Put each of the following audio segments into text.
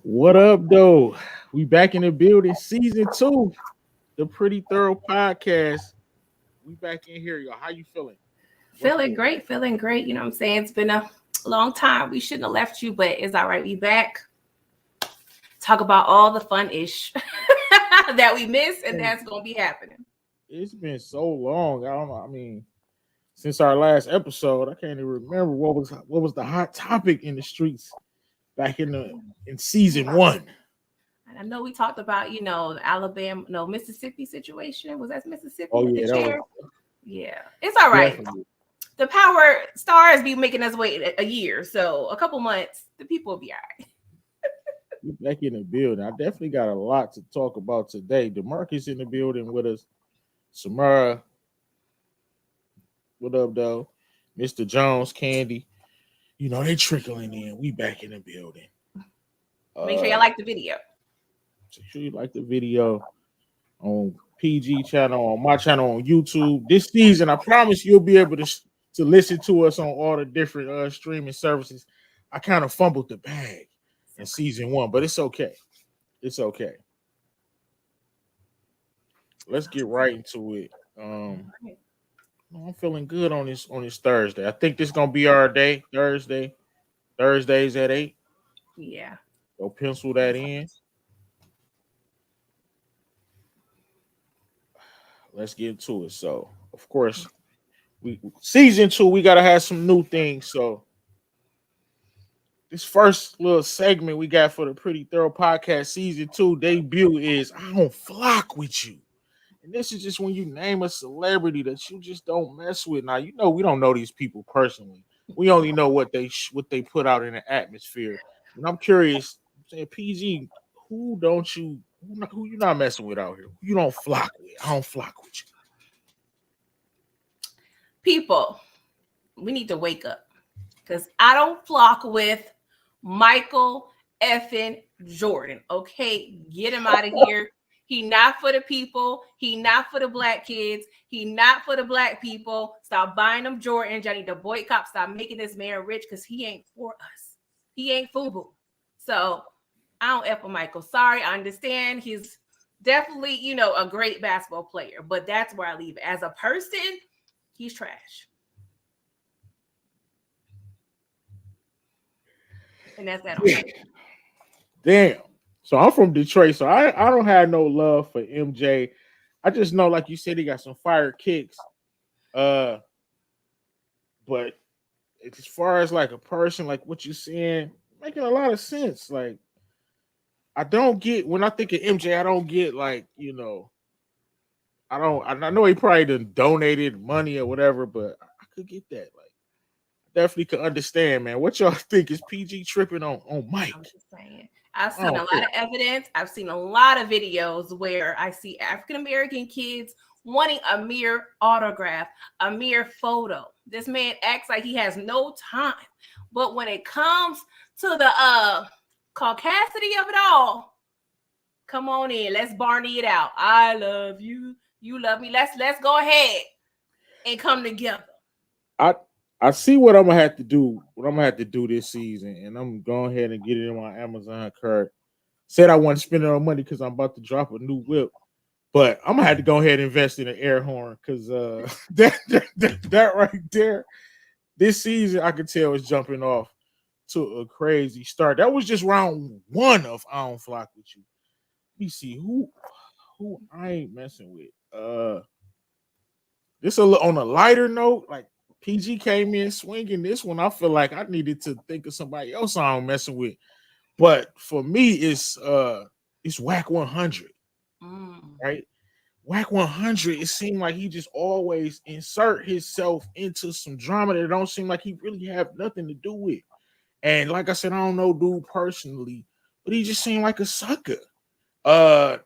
What up, though? We back in the building, season two, the Pretty Thorough podcast. We back in here, y'all. How you feeling? What's Feeling good? great, feeling great. You know what I'm saying? It's been a long time. We shouldn't have left you, but it's all right. We back. Talk about all the fun ish that we missed, and Man, that's gonna be happening. it's been so long. I don't know. I mean, since our last episode, I can't even remember what was the hot topic in the streets back in season one. And I know we talked about, the Alabama, no, Mississippi situation. Was that Mississippi Oh with the yeah, that was chair? Yeah. It's all right. definitely The power stars be making us wait a year. So a couple months, the people will be all right. we back in the building. I definitely got a lot to talk about today. DeMarcus in the building with us. Samara, what up, though? Mr. Jones, Candy. You know, they trickling in. We back in the building. Make sure Uh y'all like the video. Make sure you like the video on PG channel, on my channel on YouTube. This season, I promise you'll be able to listen to us on all the different streaming services. I kind of fumbled the bag in season one, but it's okay. It's okay. Let's get right into it. I'm feeling good on this Thursday. I think this is gonna be our day. Thursday. Thursdays at 8. Yeah. Go pencil that in. Let's get into it. So, of course, we season two, we gotta have some new things. So, this first little segment we got for the Pretty Thorough Podcast season two debut is I don't flock with you. And this is just when you name a celebrity that you just don't mess with. Now, you know we don't know these people personally. We only know what they put out in the atmosphere. And I'm curious, saying PG, who don't you who you not messing with out here? Who you don't flock with? I don't flock with you. People, we need to wake up because I don't flock with Michael effing Jordan. Okay, get him out of here. He not for the people. He not for the black kids. He not for the black people. Stop buying them Jordans. I need to boycott. Stop making this man rich because he ain't for us. He ain't FUBU. So I don't F with Michael. Sorry, I understand. He's definitely, a great basketball player, but that's where I leave it. As a person, he's trash. And that's that on Yeah. that. Damn. So I'm from Detroit, so I don't have no love for MJ. I just know, like you said, he got some fire kicks. Uh, but as far as like a person, like what you're saying, making a lot of sense. Like I don't get when I think of MJ, I don't get like I don't. I know he probably done donated money or whatever, but I could get that. Like definitely could understand, man. What y'all think is PG tripping on Mike? I'm just saying. I've I seen a don't lot care. of evidence. I've seen a lot of videos where I see African American kids wanting a mere autograph, a mere photo. This man acts like he has no time. But when it comes to the caucasity of it all, come on in. Let's Barney it out. I love you. You love me. Let's go ahead and come together. I I see what I'm gonna have to do. What I'm gonna have to do this season, and I'm going ahead and get it in my Amazon card. Said I wasn't spending no money because I'm about to drop a new whip, but I'm gonna have to go ahead and invest in an air horn because that right there, this season I could tell is jumping off to a crazy start. That was just round one of I don't flock with you. Let me see who I ain't messing with. This on a lighter note, like PG came in swinging this one. I feel like I needed to think of somebody else I'm messing with. But for me, it's Whack 100, Mm. right? Whack 100, it seemed like he just always insert himself into some drama that don't seem like he really have nothing to do with. And like I said, I don't know dude personally, but he just seemed like a sucker.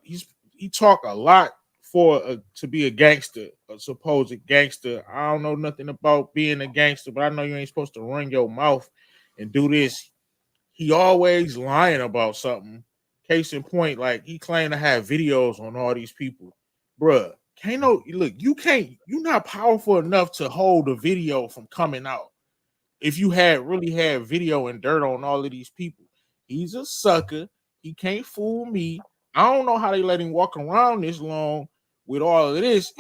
He talk a lot for to be a gangster, a supposed gangster. I don't know nothing about being a gangster, but I know you ain't supposed to run your mouth and do this. He always lying about something. Case in point, like he claimed to have videos on all these people. Bruh, can't no look, you're not powerful enough to hold a video from coming out. If you had really had video and dirt on all of these people, he's a sucker. He can't fool me. I don't know how they let him walk around this long with all of this.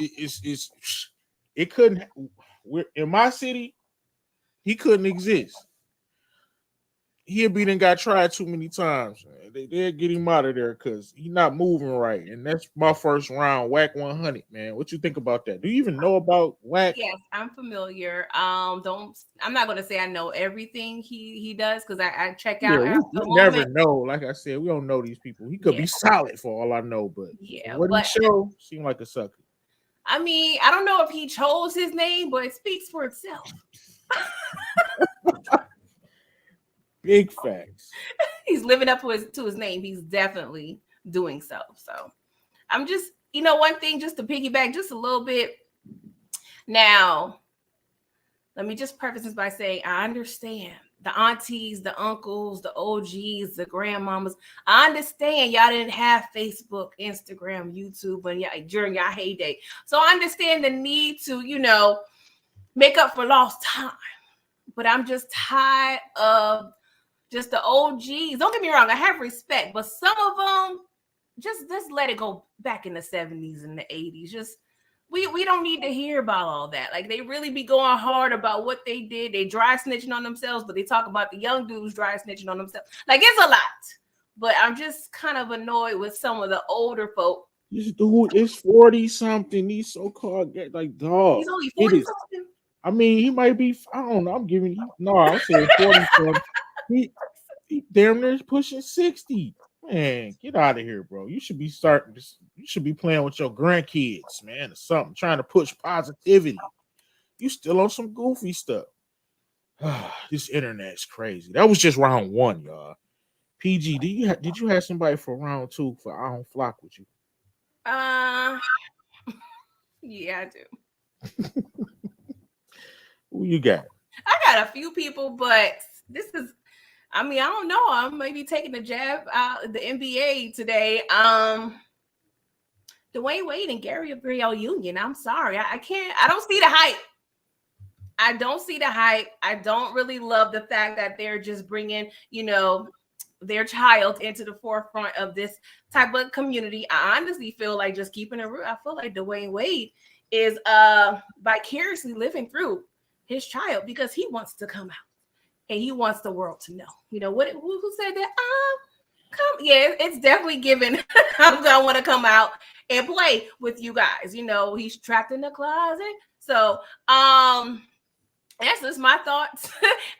It couldn't. In my city, he couldn't exist. He'll be done got tried too many times. They'll get him out of there because he's not moving right. And that's my first round, whack 100, man. What you think about that? Do you even know about whack? Yes, I'm familiar. Don't I'm not gonna say I know everything he does because I check Yeah, out we, after we a never moment. know. Like I said, we don't know these people. He could Yeah, be solid for all I know, but from yeah. what he But showed, seemed like a sucker. I mean, I don't know if he chose his name, but it speaks for itself. Big facts. He's living up to his name. He's definitely doing so. So I'm just, one thing just to piggyback just a little bit. Now, let me just preface this by saying I understand the aunties, the uncles, the OGs, the grandmamas. I understand y'all didn't have Facebook, Instagram, YouTube when during your heyday. So I understand the need to, make up for lost time. But I'm just tired of just the OGs. Don't get me wrong, I have respect, but some of them just let it go back in the 70s and the 80s. Just we don't need to hear about all that. Like they really be going hard about what they did. They dry snitching on themselves, but they talk about the young dudes dry snitching on themselves. Like it's a lot. But I'm just kind of annoyed with some of the older folk. This dude is 40 something. These so-called like dog. He's only It 40 is. something. I mean, he might be. I don't know. I'm giving you. No, I'm saying 40 something. He damn near pushing 60. Man, get out of here, bro. You should be starting. You should be playing with your grandkids, man, or something. Trying to push positivity. You still on some goofy stuff. This internet's crazy. That was just round one, y'all. PG, did you have somebody for round two for I don't flock with you? Uh yeah, I do. Who you got? I got a few people, but this is I mean, I don't know. I may be taking a jab out the NBA today. Dwayne Wade and Gary Brillo Union. I'm sorry. I can't I don't see the hype. I don't see the hype. I don't really love the fact that they're just bringing, their child into the forefront of this type of community. I honestly feel like just keeping it real. I feel like Dwayne Wade is vicariously living through his child because he wants to come out and he wants the world to know. You know what? Who said that? Come, yeah, it's definitely given. I'm gonna want to come out and play with you guys. He's trapped in the closet. So, that's just my thoughts.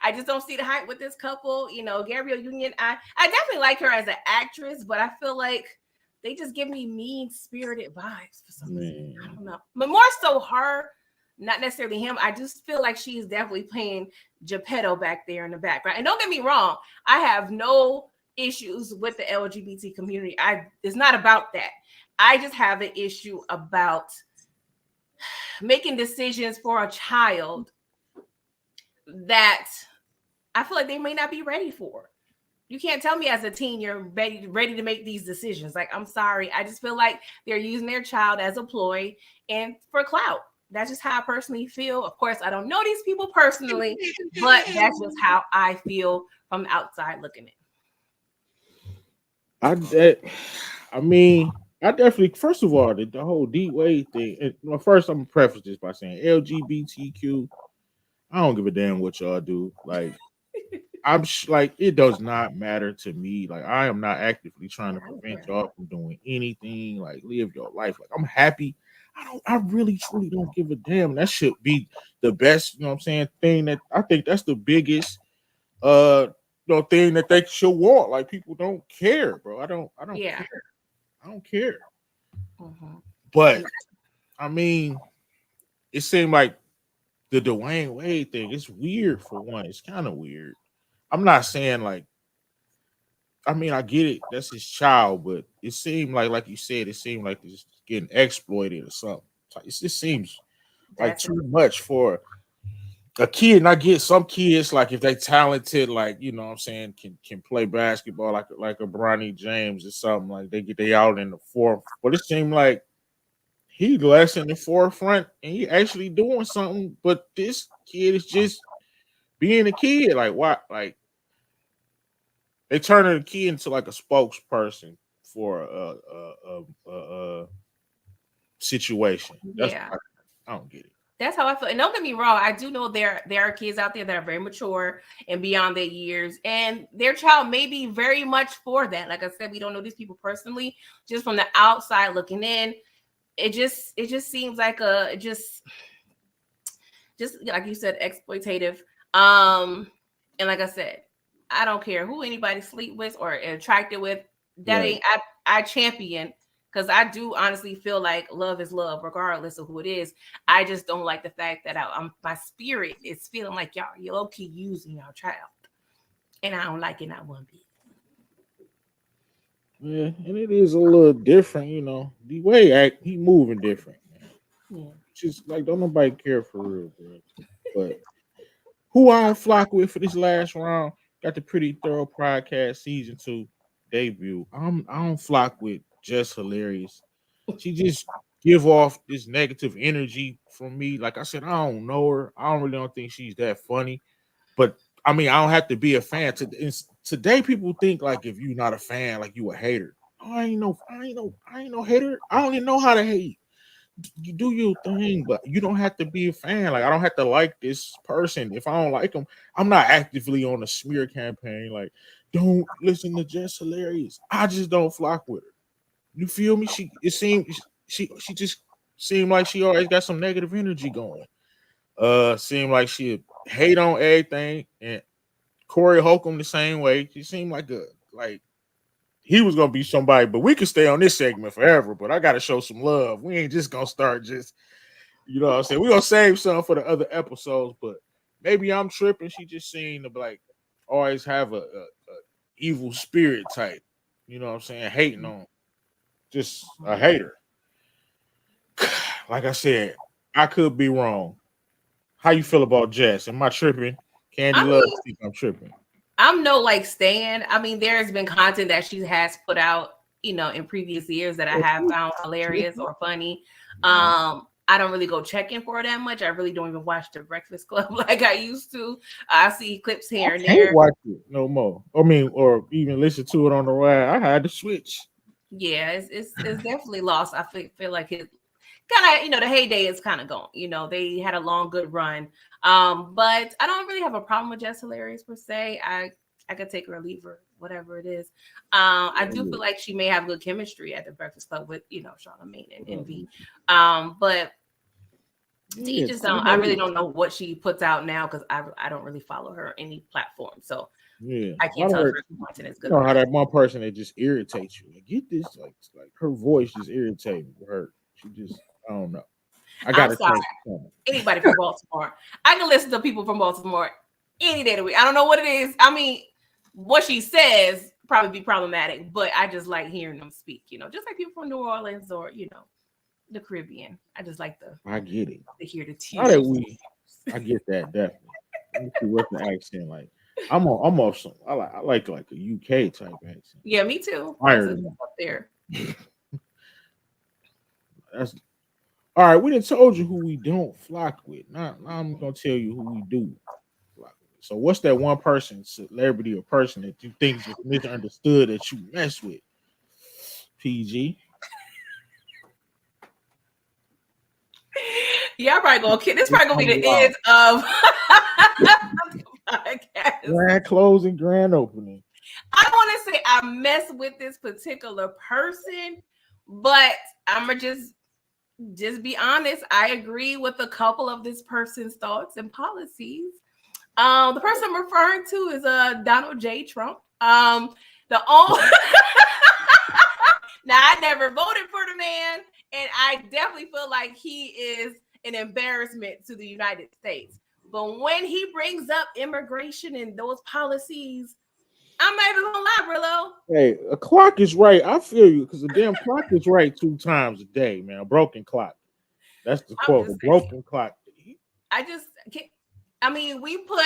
I just don't see the hype with this couple. Gabrielle Union. I definitely like her as an actress, but I feel like they just give me mean spirited vibes for some reason. I don't know, but more so her, not necessarily him. I just feel like she's definitely playing Geppetto back there in the background. And don't get me wrong, I have no issues with the LGBT community. It's not about that. I just have an issue about making decisions for a child that I feel like they may not be ready for. You can't tell me as a teen you're ready to make these decisions. Like, I'm sorry. I just feel like they're using their child as a ploy and for clout. That's just how I personally feel. Of course, I don't know these people personally, but that's just how I feel from the outside looking I mean, I definitely. First of all, the whole D Wade thing. Well, first, I'm gonna preface this by saying LGBTQ. I don't give a damn what y'all do. Like, like, it does not matter to me. Like, I am not actively trying to prevent y'all from doing anything. Like, live your life. Like, I'm happy. I really truly don't give a damn. That should be the best, you know what I'm saying, thing that I think that's the biggest thing that they should want. Like, people don't care, bro. I don't care. I don't care. Mm-hmm. But I mean, it seemed like the Dwayne Wade thing, it's weird for one. It's kind of weird. I'm not saying like, I mean, I get it. That's his child, but it seemed like you said, it seemed like it's getting exploited or something. It just seems like too much for a kid. And I get some kids, like if they talented, like, you know what I'm saying, can play basketball like a Bronny James or something, like they out in the fourth. But it seemed like he less in the forefront and he actually doing something. But this kid is just being a kid. Like, why? Like, They turning the kid into like a spokesperson for a situation. That's Yeah. I don't get it. That's how I feel. And don't get me wrong, I do know there are kids out there that are very mature and beyond their years, and their child may be very much for that. Like I said, we don't know these people personally, just from the outside looking in. It just seems like just like you said, exploitative. And like I said, I don't care who anybody sleep with or attracted with. That Right. ain't I champion, because I do honestly feel like love is love, regardless of who it is. I just don't like the fact that my spirit is feeling like y'all you low key using your child, and I don't like it not one bit. Yeah, and it is a little different, The way he moving different, man. Yeah. Just like don't nobody care for real, bro. But who I don't flock with for this last round got the Pretty Thorough Podcast season 2 debut. I don't flock with Just Hilarious. She just give off this negative energy from me. Like I said, I don't know her. I don't think she's that funny. But I mean, I don't have to be a fan. Today, people think like if you're not a fan, like you a hater. I ain't no hater. I don't even know how to hate. You do your thing, but you don't have to be a fan. Like I don't have to like this person. If I don't like them, I'm not actively on a smear campaign. Like, don't listen to Jess Hilarious. I just don't flock with her. You feel me? She just seemed like she always got some negative energy going. Seemed like she hate on everything, and Corey Holcomb the same way. She seemed like he was gonna be somebody, but we could stay on this segment forever. But I gotta show some love. We ain't just gonna start just what I'm saying. We're gonna save some for the other episodes, but maybe I'm tripping. She just seemed to like always have a evil spirit type. You know what I'm saying? Hating on just a hater. Like I said, I could be wrong. How you feel about Jess? Am I tripping? Candy I Love mean, think I'm tripping. I'm no like Stan. I mean, there has been content that she has put out, in previous years that I have found hilarious or funny. I don't really go checking for it that much. I really don't even watch the Breakfast Club like I used to. I see clips here and Can't there. watch it no more. I mean, or even listen to it on the ride. I had to switch. Yeah, it's definitely lost. I feel like it kind of, the heyday is kind of gone. They had a long good run. But I don't really have a problem with Jess Hilarious per se. I could take her or leave her, whatever it is. I do feel like she may have good chemistry at the Breakfast Club with Charlamagne and V. But to each his own. I really don't know what she puts out now because I don't really follow her any platform, so Yeah, I can't tell if her content is you good. know how that one person that just irritates you. Like, get this, like her voice just irritating her. She just, I don't know. I got I'm to sorry. Anybody from Baltimore, I can listen to people from Baltimore any day of the week. I don't know what it is. I mean, what she says probably be problematic, but I just like hearing them speak. Just like people from New Orleans or the Caribbean. I just like I get it. to hear the How tears. did we? I get that definitely. Let me see what's the accent like. I'm off some. I like a UK type accent. Yeah, me too. Higher That's than up there. that's all right. We done told you who we don't flock with. Now I'm gonna tell you who we do flock with. So what's that one person, celebrity or person that you think is misunderstood that you mess with? PG. Yeah, I'm probably gonna kill. This probably gonna be the end of the podcast. Grand closing, grand opening. I want to say I mess with this particular person, but I'm gonna just be honest. I agree with a couple of this person's thoughts and policies. The person I'm referring to is Donald J. Trump. The only now I never voted for the man, and I definitely feel like he is an embarrassment to the United States. But when he brings up immigration and those policies, I'm not even gonna lie, Brillo. Hey, a clock is right. I feel you because the damn clock is right 2 times a day, man. A broken clock. That's the quote. A broken clock. I just can't. I mean, we put,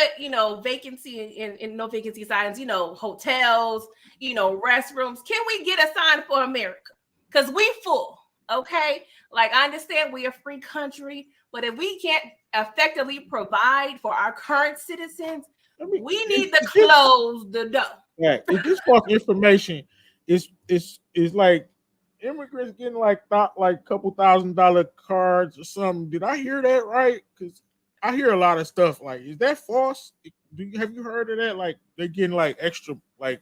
vacancy in no vacancy signs, hotels, restrooms. Can we get a sign for America? Because we full, okay? Like, I understand we're a free country, but if we can't effectively provide for our current citizens, we need to close the door. Yeah, if this false information is like immigrants getting like thought like couple $1,000 cards or something. Did I hear that right? Because I hear a lot of stuff. Like, is that false? Have you heard of that? Like they're getting like extra like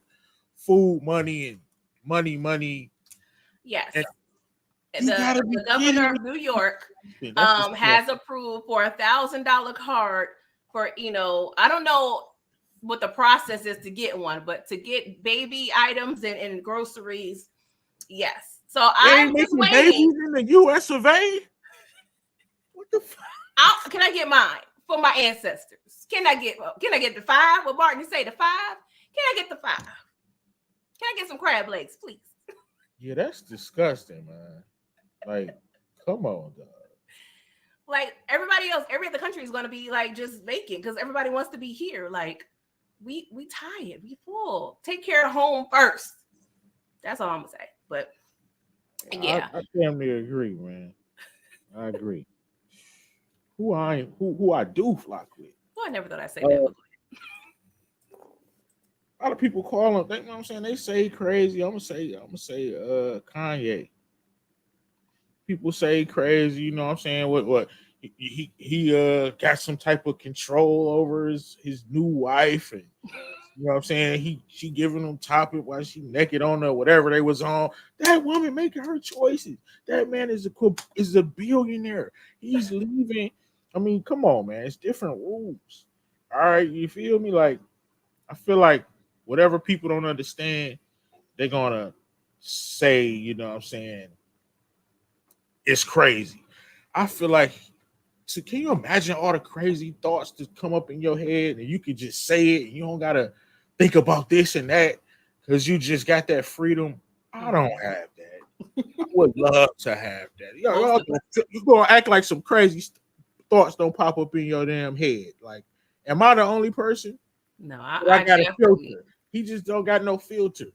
food money and money, and Yes. you gotta be The governor kidding of New York me. That's has disgusting. approved for $1,000 card for, I don't know what the process is to get one, but to get baby items and groceries, yes. So They I'm ain't just making waiting. babies in the U.S. of A. What the fuck? Can I get mine for my ancestors? Can I get the five? What Martin say, the five? Can I get the five? Can I get some crab legs, please? Yeah, that's disgusting, man. Like, come on, dog. Like everybody else, every other country is going to be like just vacant because everybody wants to be here. Like we tired, we full. Take care of home first. That's all I'm gonna say. But yeah, I damn near agree, man. I agree. Who I do flock with. well, I never thought I'd say that. Uh, But a lot of people call him. They, you know what I'm saying? They say crazy. I'm gonna say Kanye. People say crazy. You know what I'm saying? What he got some type of control over his new wife, and you know what I'm saying? She giving him topic while she naked on her whatever they was on. That woman making her choices. That man is a billionaire. He's leaving. I mean, come on, man. It's different rules. All right, you feel me? Like I feel like whatever people don't understand, they're gonna say, you know what I'm saying, it's crazy. I feel like can you imagine all the crazy thoughts that come up in your head and you can just say it and you don't gotta think about this and that because you just got that freedom. I don't mhm. have that. I would love to have that. Most of You're gonna act like some crazy thoughts don't pop up in your damn head. Like, am I the only person? no, But I I got a definitely filter. He just don't got no filter.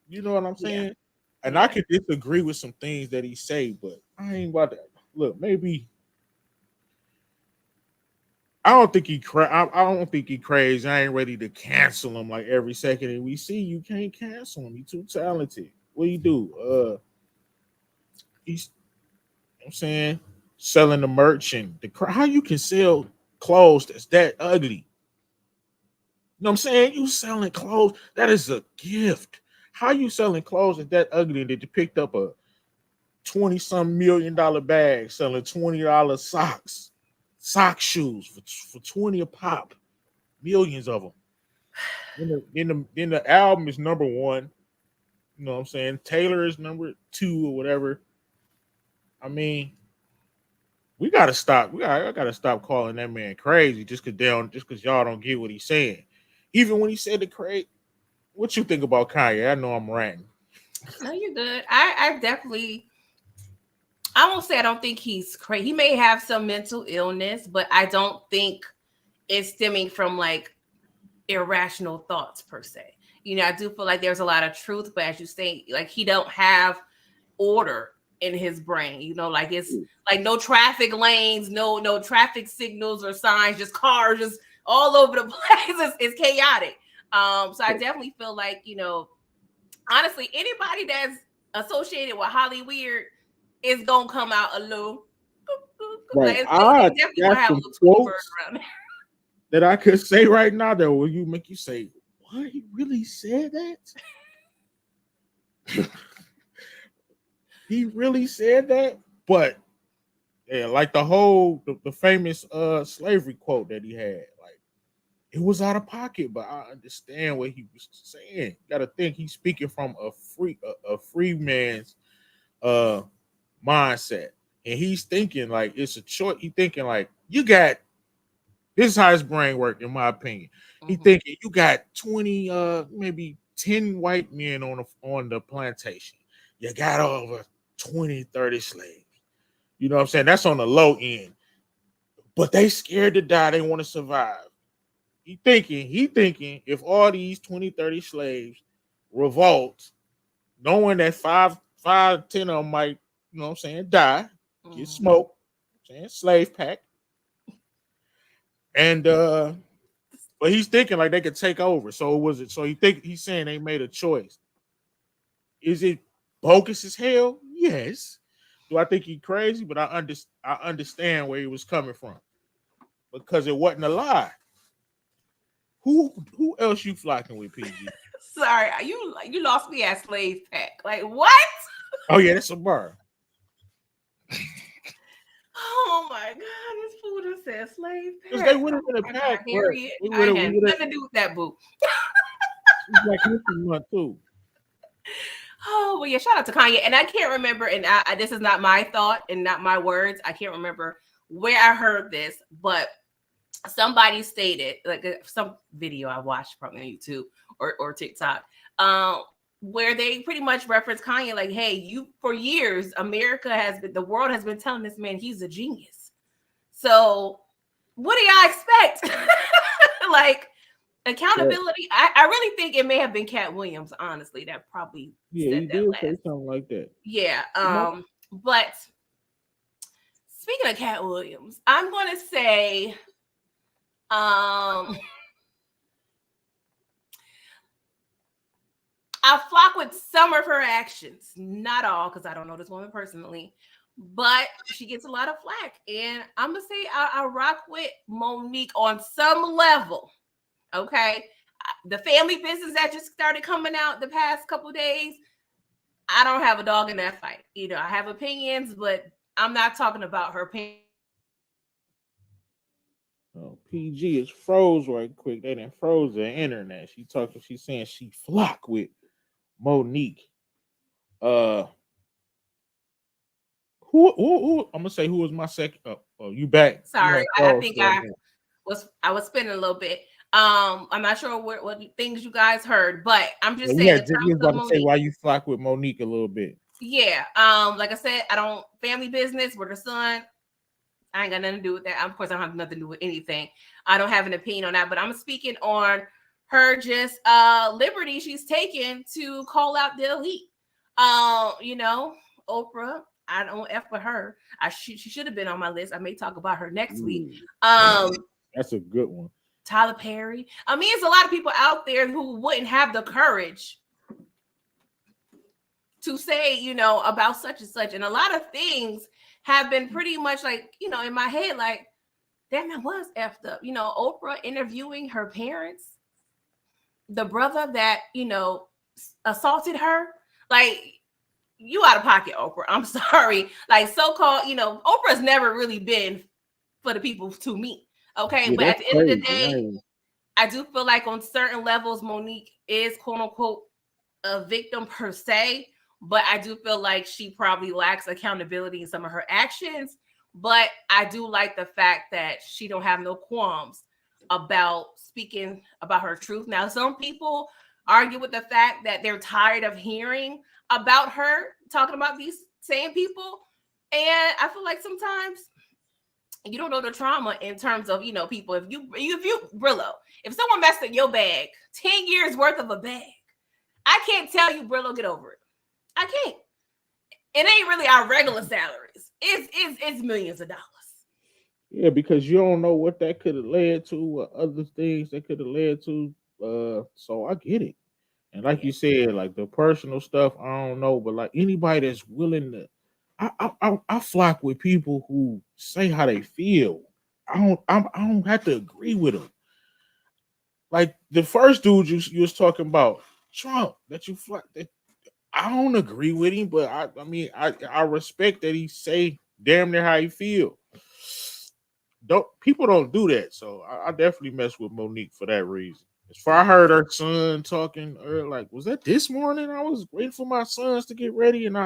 You know what I'm yeah saying? And I yeah. could disagree with some things that he say, but I ain't about that. Look, maybe I don't think I don't think he crazy. I ain't ready to cancel him like every second. And we see you can't cancel him. He too talented. What do you do? He's you know what I'm saying selling the merch and how you can sell clothes that's that ugly. You know what I'm saying? You selling clothes that is a gift. How you selling clothes that's that ugly that you picked up a 20 some $1 million bag selling $20 socks, sock shoes for 20 a pop, millions of them. Then the album is number one. You know what I'm saying? Taylor is number two or whatever. I mean, we gotta stop. I gotta stop calling that man crazy just cause y'all don't get what he's saying. Even when he said the crazy, what you think about Kanye? I know I'm ranting. No, you're good. I definitely. I won't say I don't think he's crazy. He may have some mental illness, but I don't think it's stemming from like irrational thoughts per se. I do feel like there's a lot of truth, but as you say, like he don't have order in his brain. Like it's like no traffic lanes, no traffic signals or signs, just cars just all over the place. It's chaotic. So I definitely feel like, honestly, anybody that's associated with Holly Weird is gonna come out a little like Right. they I definitely got gonna have a some little Tweety bird quotes around there. that I could say right now that will make you say, "What, he really said that? He really said that?" But yeah, like the famous slavery quote that he had, like it was out of pocket, but I understand what he was saying. Got to think he's speaking from a free man's uh mindset, and he's thinking like it's a choice. He thinking like you got this is how his brain work, in my opinion. He Mm-hmm. thinking you got 20, maybe 10 white men on the plantation. You got over 20, 30 slaves. You know what I'm saying? That's on the low end. But they scared to die. They want to survive. He thinking if all these 20, 30 slaves revolt, knowing that five, 10 of them might, you know what I'm saying, die, get Mm-hmm. smoked, saying slave pack, and But he's thinking like they could take over. So was it? So he's saying they made a choice. Is it bogus as hell? Yes. Do I think he crazy? But I understand where he was coming from because it wasn't a lie. Who else you flocking with, PG? Sorry, you lost me at slave pack. Like what? Oh yeah, that's a bar. Oh my god, this fool just said slave Because they pack. would have been a Oh my pack, god, but Harriet. we I would ain't have had nothing to do with that boo. like History Month too. Oh, well, yeah, shout out to Kanye. And I can't remember, and this is not my thought and not my words. I can't remember where I heard this, but somebody stated, like some video I watched probably on YouTube or TikTok, where they pretty much reference Kanye like, hey, you for years, the world has been telling this man he's a genius. So what do y'all expect? Like accountability. I really think it may have been Cat Williams, honestly, that probably Yeah, said he that did last. say something like that. Yeah. But speaking of Cat Williams, I'm gonna say I flock with some of her actions, not all, because I don't know this woman personally, but she gets a lot of flack. And I'm gonna say I rock with Monique on some level. Okay, the family business that just started coming out the past couple days, I don't have a dog in that fight. You know, I have opinions, but I'm not talking about her opinion. Oh, PG is froze right quick. They didn't froze the internet. She's saying she flock with Monique. Uh who I'm gonna say who was my second you back. You Sorry, had I froze think for a minute. I was spinning a little bit. I'm not sure what things you guys heard, but I'm just Yeah, saying in you was terms of about to say Monique. why you flock with Monique a little bit. Yeah. Like I said, I don't family business with her son. I ain't got nothing to do with that. Of course, I don't have nothing to do with anything. I don't have an opinion on that, but I'm speaking on her just liberty she's taken to call out the elite. You know, Oprah. I don't F with her. She should have been on my list. I may talk about her next week. That's a good one. Tyler Perry. I mean, there's a lot of people out there who wouldn't have the courage to say, you know, about such and such. And a lot of things have been pretty much like, you know, in my head, like, damn, that was effed up. You know, Oprah interviewing her parents, the brother that, you know, assaulted her. Like, you out of pocket, Oprah. I'm sorry. Like, so-called, you know, Oprah's never really been for the people to me. Okay. Yeah, But at that's the end crazy. of the day, I do feel like on certain levels, Monique is quote unquote a victim per se, but I do feel like she probably lacks accountability in some of her actions. But I do like the fact that she don't have no qualms about speaking about her truth. Now, some people argue with the fact that they're tired of hearing about her talking about these same people. And I feel like sometimes you don't know the trauma in terms of, you know, people. If you Brillo, if someone messed up your bag, 10 years worth of a bag, I can't tell you, Brillo, get over it. I can't. It ain't really our regular salaries. It's millions of dollars. Yeah, because you don't know what that could have led to, or other things that could have led to. So I get it. And like you said, like the personal stuff, I don't know, but like anybody that's willing to, I flock with people who say how they feel. I don't have to agree with them. Like the first dude you was talking about, Trump, that you flock. That I don't agree with him, but I mean I respect that he say damn near how he feel. Don't people don't do that, so I definitely mess with Monique for that reason. As far I heard her son talking earlier, like was that this morning? I was waiting for my sons to get ready, and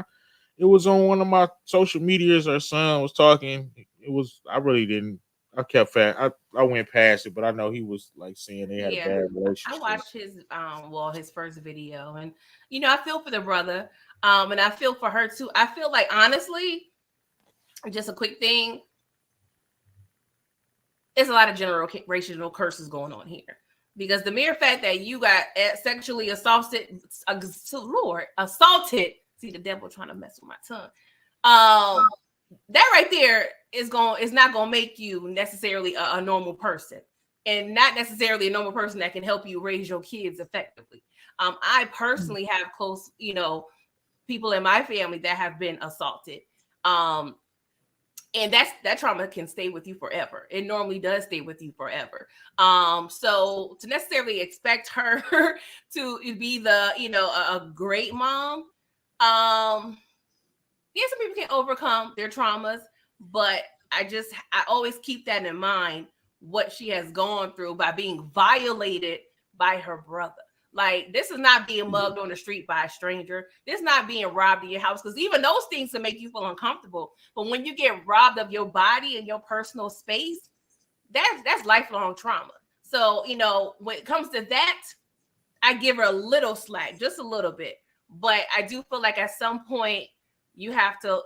it was on one of my social medias. Her son was talking. It was I really didn't. I kept fast. I went past it, but I know he was like saying they had a bad I relationship. watched his first video, and you know, I feel for the brother, and I feel for her too. I feel like honestly, just a quick thing, there's a lot of generational curses going on here. Because the mere fact that you got sexually assaulted, assaulted, see the devil trying to mess with my tongue. That right there is not gonna make you necessarily a normal person. and not necessarily a normal person that can help you raise your kids effectively. I personally have close, people in my family that have been assaulted. Um, and that trauma can stay with you forever. It normally does stay with you forever. So to necessarily expect her to be the, a great mom, yeah, some people can overcome their traumas, but I always keep that in mind, what she has gone through by being violated by her brother. Like, this is not being mugged on the street by a stranger. This is not being robbed in your house, because even those things can make you feel uncomfortable. But when you get robbed of your body and your personal space, that's lifelong trauma. So, when it comes to that, I give her a little slack, just a little bit. But I do feel like at some point you have to,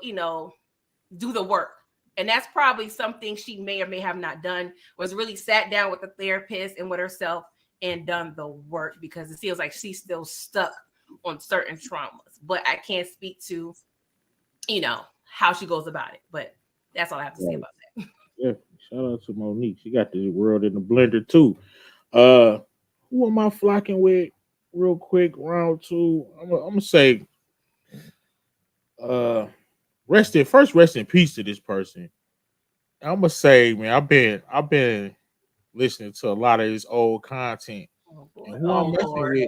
do the work. And that's probably something she may or may have not done, was really sat down with a therapist and with herself and done the work, because it feels like she's still stuck on certain traumas. But I can't speak to, how she goes about it. But that's all I have to say about that. Yeah, shout out to Monique. She got the world in the blender too. Who am I flocking with? Real quick, round two. I'm gonna say, uh, rest in peace to this person. I'm gonna say, man, I've been listening to a lot of his old content, Oh and boy. Oh Lord.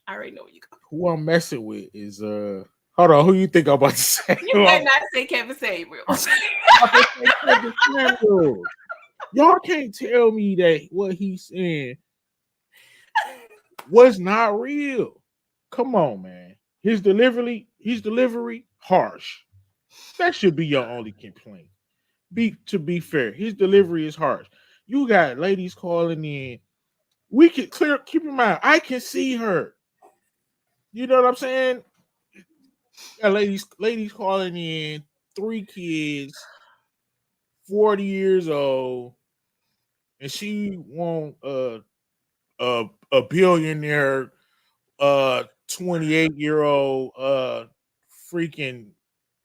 I already know where you go. who I'm messing with is hold on, who you think I'm about to say? You better not say Kevin Samuel. Y'all can't tell me that what he's saying was not real. Come on, man. His delivery harsh. That should be your only complaint. To be fair, his delivery is harsh. You got ladies calling in. We can keep in mind, I can see her. You know what I'm saying? Got ladies calling in, 3 kids, 40 years old, and she want a billionaire 28-year-old freaking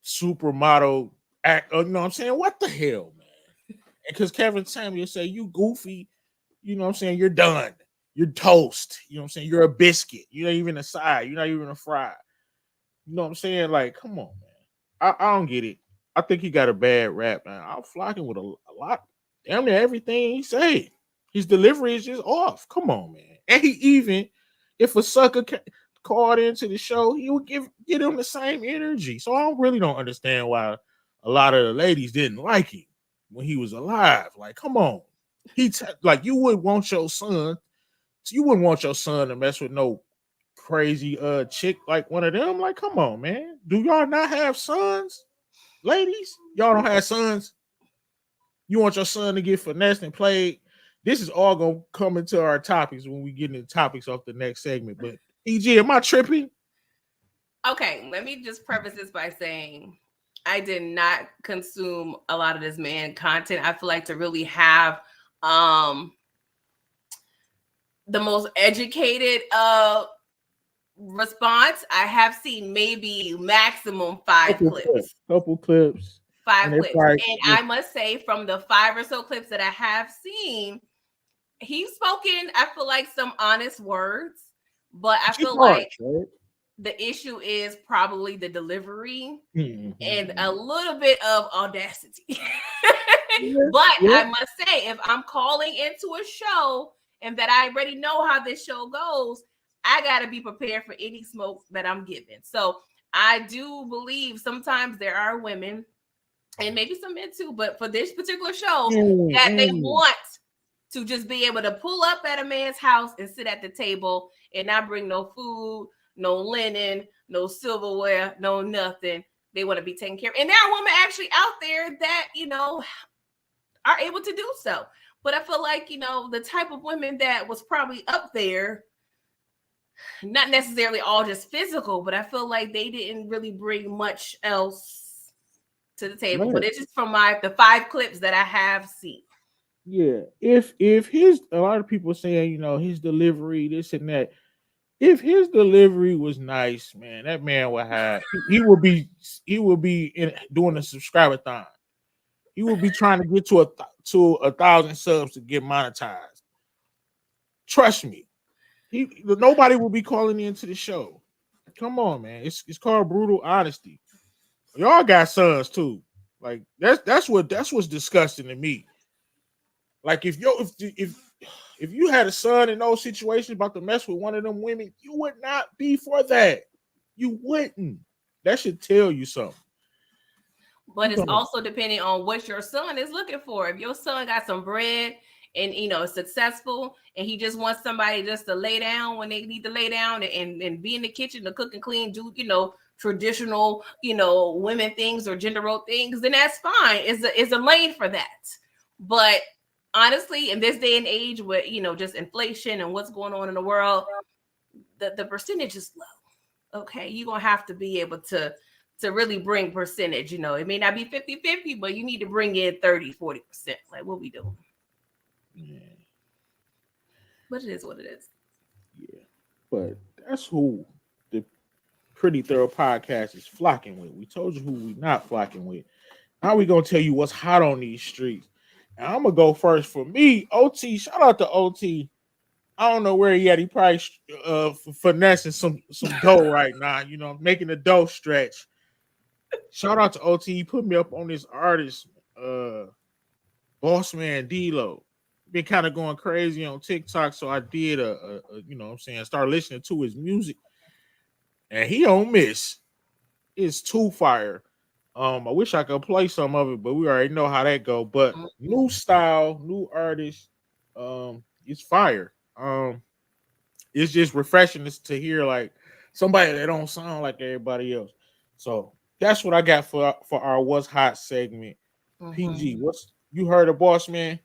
supermodel act. You know what I'm saying? What the hell, man? Because Kevin Samuel say, you goofy, you know what I'm saying? You're done. You're toast. You know what I'm saying? You're a biscuit. You're not even a side. You're not even a fry. You know what I'm saying? Like, come on, man. I don't get it. I think he got a bad rap, man. I'm flocking with a lot, damn near everything he say. His delivery is just off. Come on, man. And he even, if a sucker called into the show, he would get him the same energy. So I really don't understand why a lot of the ladies didn't like him when he was alive. Like, come on. Like, you wouldn't want your son to mess with no crazy chick like one of them. Like, come on, man. Do y'all not have sons? Ladies, y'all don't have sons. You want your son to get finessed and played. This is all gonna come into our topics when we get into topics off the next segment. But EG, am I tripping? Okay, let me just preface this by saying I did not consume a lot of this man content. I feel like to really have the most educated response, I have seen maybe maximum five clips. Couple clips. Five clips. And I must say, from the 5 or so clips that I have seen, he's spoken, I feel like, some honest words, but I feel like the issue is probably the delivery and a little bit of audacity. But I must say, if I'm calling into a show and that I already know how this show goes, I got to be prepared for any smoke that I'm given. So I do believe sometimes there are women, and maybe some men too, but for this particular show, that they want to just be able to pull up at a man's house and sit at the table and not bring no food, no linen, no silverware, no nothing. They want to be taken care of. And there are women actually out there that, are able to do so. But I feel like, the type of women that was probably up there, not necessarily all just physical, but I feel like they didn't really bring much else to the table. But it's just from the 5 clips that I have seen. Yeah. If a lot of people saying, his delivery, this and that. If his delivery was nice, man, that man would have he would be doing a subscriber-thon. He would be trying to get to 1,000 subs to get monetized. Trust me. Nobody will be calling into the show. Come on, man. It's called brutal honesty. Y'all got sons too. Like that's what's disgusting to me. Like if you had a son in those situations about to mess with one of them women, you would not be for that. You wouldn't. That should tell you something. But it's also depending on what your son is looking for. If your son got some bread and is successful and he just wants somebody just to lay down when they need to lay down and be in the kitchen to cook and clean, do traditional women things or gender role things, then that's fine. It's a lane for that. But honestly, in this day and age with just inflation and what's going on in the world, the percentage is low. Okay, you're gonna have to be able to really bring percentage. It may not be 50-50, but you need to bring in 30-40%. Like, what we doing? Yeah. But it is what it is. Yeah. But that's who the Pretty Thorough Podcast is flocking with. We told you who we not flocking with. Now we gonna tell you what's hot on these streets. And I'm gonna go first for me. OT, shout out to OT. I don't know where he at. He probably finessing some dough right now. Making the dough stretch. Shout out to OT. He put me up on this artist, Boss Man D-Lo. Been kind of going crazy on TikTok, so I did start listening to his music, and he don't miss. It's too fire. I wish I could play some of it, but we already know how that go. But new style, new artist, it's fire. It's just refreshing to hear like somebody that don't sound like everybody else. So that's what I got for our What's Hot segment. PG, what's you heard of Boss Man?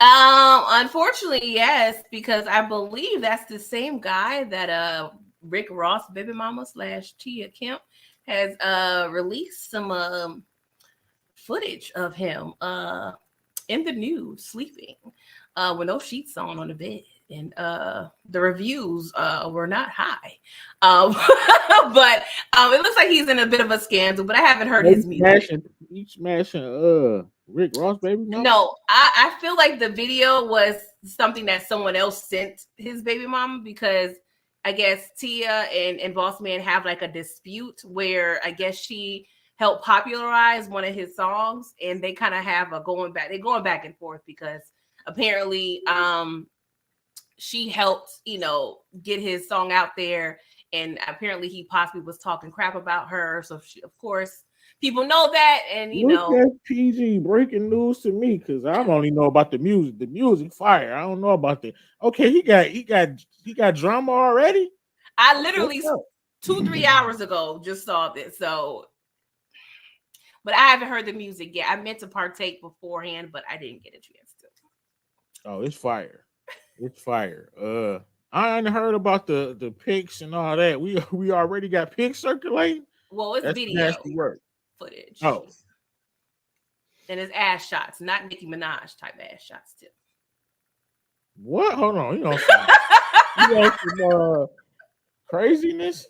Unfortunately, yes, because I believe that's the same guy that Rick Ross, baby mama / Tia Kemp, has released some footage of him in the nude sleeping with no sheets on the bed. And the reviews were not high. But it looks like he's in a bit of a scandal, but I haven't heard his music. He's smashing Rick Ross, baby mama? No, I feel like the video was something that someone else sent his baby mama, because I guess Tia and Boss Man have like a dispute where I guess she helped popularize one of his songs, and they kind of have they're going back and forth because apparently she helped get his song out there, and apparently he possibly was talking crap about her, so of course people know that. And That's PG breaking news to me, because I only know about the music. The music fire. I don't know about the okay. He got drama already. I literally 2-3 hours ago just saw this. So, but I haven't heard the music yet. I meant to partake beforehand, but I didn't get a chance to. Oh, it's fire. It's fire. I ain't heard about the pics and all that. We already got pics circulating. Well, it's That's video nasty work. footage. Oh, and it's ass shots, not Nicki Minaj type ass shots too. What? Hold on. You know some craziness.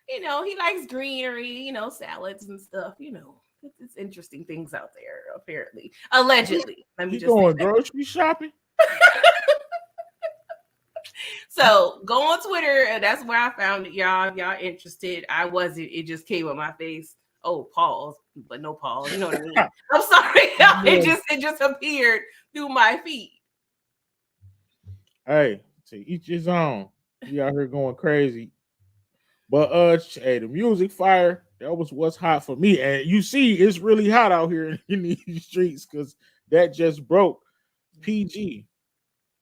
He likes greenery. Salads and stuff. It's interesting things out there. Apparently, allegedly. Let me just going grocery shopping. So go on Twitter, and that's where I found it. Y'all interested? I wasn't. It just came on my face. Oh, pause, but no pause. You know what I mean? I'm sorry. It just appeared through my feed. Hey, to each his own. We out here going crazy. But hey, the music fire. That was what's hot for me. And you see, it's really hot out here in these streets because that just broke. PG,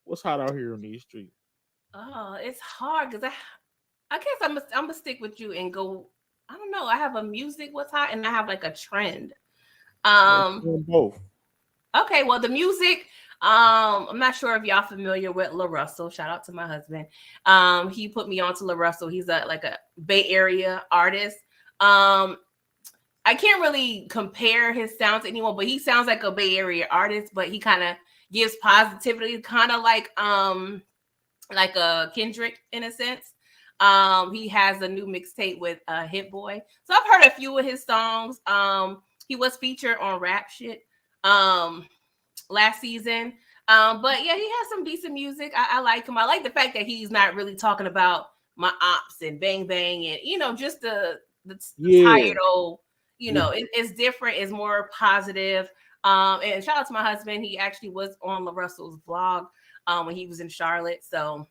what's hot out here in these streets? Oh, it's hard because I guess I'm gonna stick with you and go. I don't know. I have a music what's hot, and I have like a trend. Both. Okay, well, the music. I'm not sure if y'all familiar with La Russell. Shout out to my husband. He put me on to La Russell. He's like a Bay Area artist. I can't really compare his sounds to anyone, but he sounds like a Bay Area artist. But he kind of gives positivity, kind of like a Kendrick in a sense. He has a new mixtape with Hit Boy. So I've heard a few of his songs. He was featured on Rap Shit last season. But yeah, he has some decent music. I like him. I like the fact that he's not really talking about my ops and bang bang and just the Yeah. tired old. It's different. It's more positive. And shout out to my husband. He actually was on La Russell's vlog when he was in Charlotte. So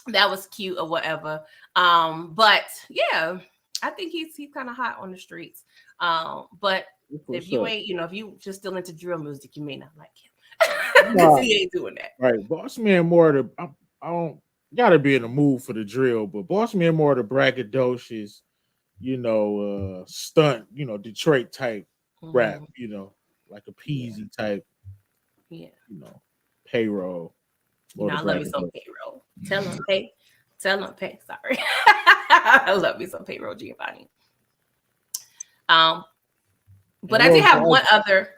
that was cute or whatever. But yeah, I think he's kind of hot on the streets. But if you ain't, if you just still into drill music, you may not like him because he ain't doing that. Right, Boss Man more the I don't gotta be in the mood for the drill, but Boss Man more the braggadocious, stunt, Detroit type rap, like a Peasy type, Yeah. Payroll. I love me some Payroll. Tell them pay. Sorry. I love me some Payroll, Giovanni. But I did have one other.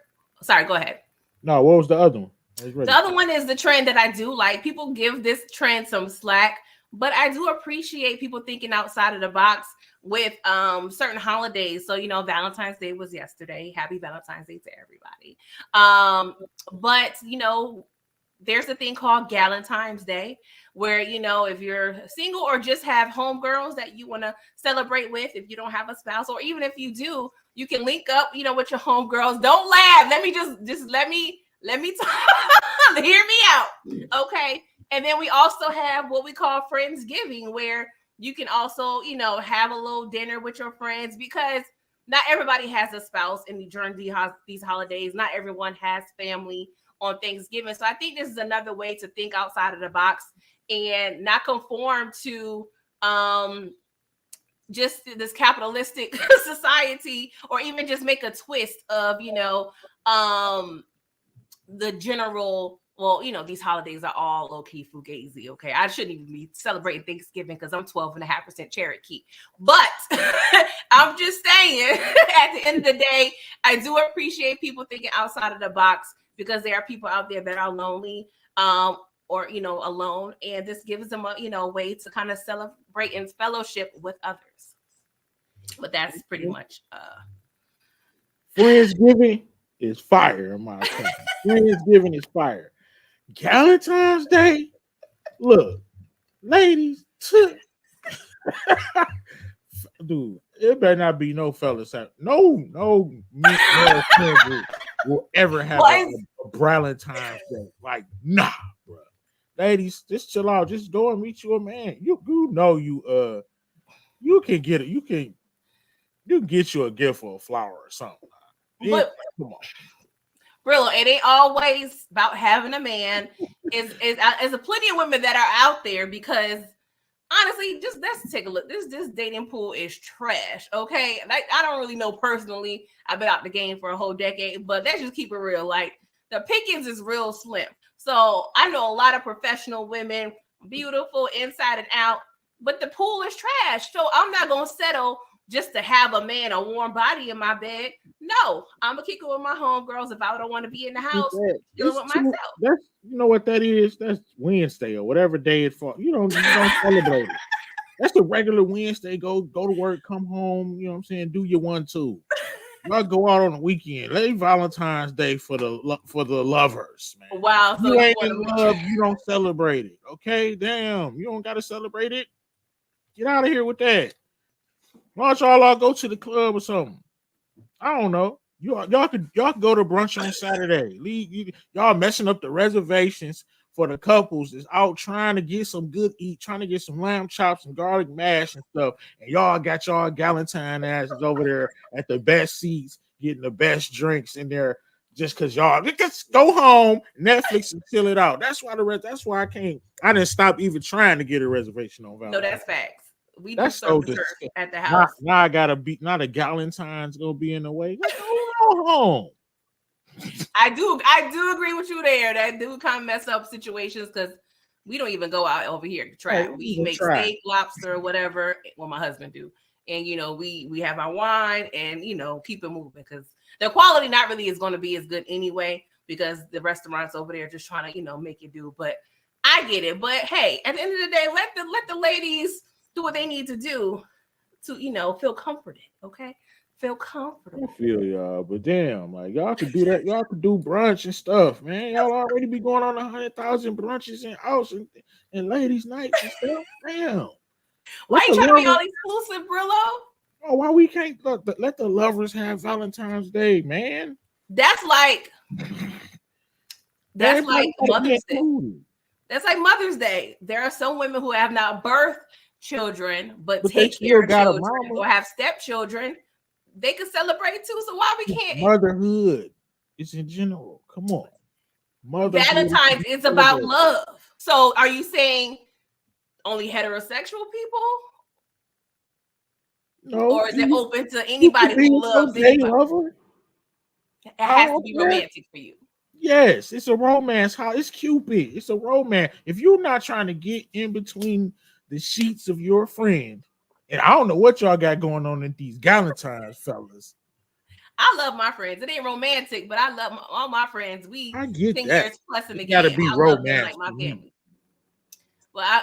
Sorry, go ahead. No, what was the other one? The other one is the trend that I do like. People give this trend some slack, but I do appreciate people thinking outside of the box with certain holidays. So, Valentine's Day was yesterday. Happy Valentine's Day to everybody. But, there's a thing called Galentine's Day where, if you're single or just have homegirls that you want to celebrate with, if you don't have a spouse, or even if you do, you can link up, with your homegirls. Don't laugh. Let me just let me talk. Hear me out. Okay. And then we also have what we call Friendsgiving, where you can also, have a little dinner with your friends, because not everybody has a spouse during these holidays. Not everyone has family on Thanksgiving. So I think this is another way to think outside of the box and not conform to just this capitalistic society, or even just make a twist of, the general, these holidays are all low-key fugazi. Okay. I shouldn't even be celebrating Thanksgiving because I'm 12.5% Cherokee. But I'm just saying, at the end of the day, I do appreciate people thinking outside of the box, because there are people out there that are lonely, or alone, and this gives them a way to kind of celebrate and fellowship with others. But that's pretty much Friendsgiving is fire, in my opinion. Friendsgiving is fire. Galentine's Day, look, ladies, dude, it better not be no fellas. No friend group will ever have a Valentine's Day. Like, nah, bro. Ladies, just chill out. Just go and meet you a man. You can get it. You can get you a gift or a flower or something. But come on. Brillo, it ain't always about having a man. Is a plenty of women that are out there, because honestly, just let's take a look. This dating pool is trash. Okay, like, I don't really know personally. I've been out the game for a whole decade, but let's just keep it real. Like, the pickings is real slim. So I know a lot of professional women, beautiful inside and out, but the pool is trash. So I'm not gonna settle just to have a man, a warm body in my bed. No, I'm gonna kick it with my homegirls if I don't want to be in the house dealing with myself. That's what that is. That's Wednesday or whatever day it falls. You don't celebrate it. That's a regular Wednesday. Go to work, come home. You know what I'm saying? Do your 1-2. Y'all go out on the weekend. Let Valentine's Day for the lovers, man. Wow, so you ain't in love, you don't celebrate it. Okay, damn, you don't gotta celebrate it. Get out of here with that. Why don't y'all all go to the club or something? I don't know. Y'all could go to brunch on Saturday. Y'all messing up the reservations for the couples that's out trying to get some good eat, trying to get some lamb chops and garlic mash and stuff. And y'all got y'all Galentine asses over there at the best seats, getting the best drinks in there, just because y'all just go home, Netflix, and chill it out. That's why I didn't stop even trying to get a reservation on Valentine's. No, that's facts. We that's so at the house. Now I gotta be, not a Galentine's gonna be in the way. Go home. I do agree with you there. That do kind of mess up situations, because we don't even go out over here to try. Right, we make steak, lobster, whatever. Well, my husband do, and we have our wine and keep it moving, because the quality not really is going to be as good anyway, because the restaurants over there are just trying to make it do. But I get it. But hey, at the end of the day, let the ladies do what they need to do to feel comforted. Okay, feel I comfortable. feel y'all, but damn, like y'all could do that. Y'all could do brunch and stuff, man. Y'all already be going on 100,000 brunches and outs and ladies' nights and stuff. Damn. Why Let you the trying to be lovers. all exclusive, Brillo? Oh, why we can't let the lovers have Valentine's Day, man? That's like that's Everybody like gotta be Mother's Day. included. That's like Mother's Day. There are some women who have not birthed children, but But they take care still of got a children mama. or have stepchildren. They can celebrate too. So why we It's can't? motherhood. It's in general. Come on. Motherhood is to Valentine's be is about celebrated. love. So are you saying only heterosexual people? No, Or is it open to you could anybody be who a loves gay anybody? lover. It I has to don't be care. romantic for you. Yes, it's a romance. How it's Cupid. It's a romance. If you're not trying to get in between the sheets of your friend, and I don't know what y'all got going on in these Galentines, fellas. I love my friends. It ain't romantic, but I love all my friends. We I get 10 that. years plus in the It got to game. be I love them like romance my for me. family. Well,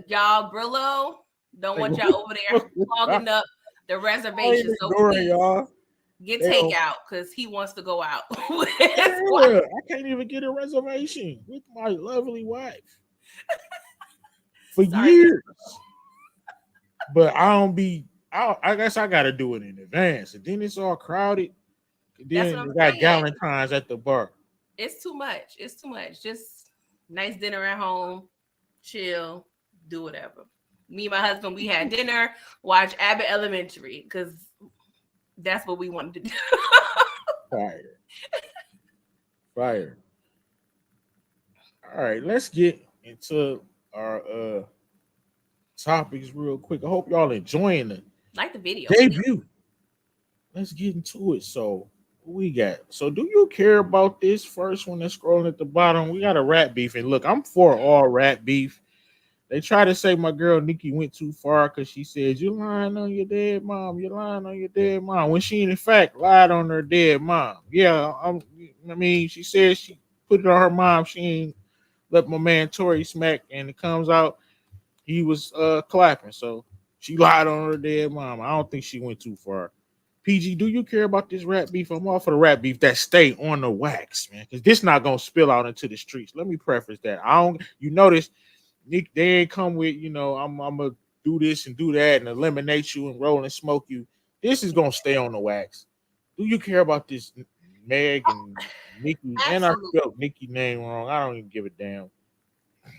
y'all, Brillo, don't want y'all over there clogging up the I ain't reservation. So ignoring please y'all. get They don't takeout because he wants to go out with his wife. care. I can't even get a reservation with my lovely wife for Sorry, years. But I don't be. I guess I got to do it in advance, and then it's all crowded. And that's what then I'm they got saying. Galentines at the bar. It's too much. It's too much. Just nice dinner at home, chill, do whatever. Me and my husband, we had dinner, watch Abbott Elementary because that's what we wanted to do. Fire, fire. All right, let's get into our topics real quick. I hope y'all enjoying the Like the video, please. debut. Let's get into it. So what we got. So do you care about this first one that's scrolling at the bottom? We got a rat beef, and look, I'm for all rat beef. They try to say my girl Nikki went too far because she said you're lying on your dead mom. You're lying on your dead mom when she in fact lied on her dead mom. Yeah, I mean, she said she put it on her mom. She ain't let my man Tory smack, and it comes out he was clapping. So she lied on her dead mom. I don't think she went too far. PG, do you care about this rat beef? I'm all for the rat beef that stay on the wax, man, because this not gonna spill out into the streets. Let me preface that. I don't. You notice, Nick, they ain't come with I'm gonna do this and do that and eliminate you and roll and smoke you. This is gonna stay on the wax. Do you care about this, Meg and Nikki? And I Absolutely. spelled Nikki name wrong. I don't even give a damn.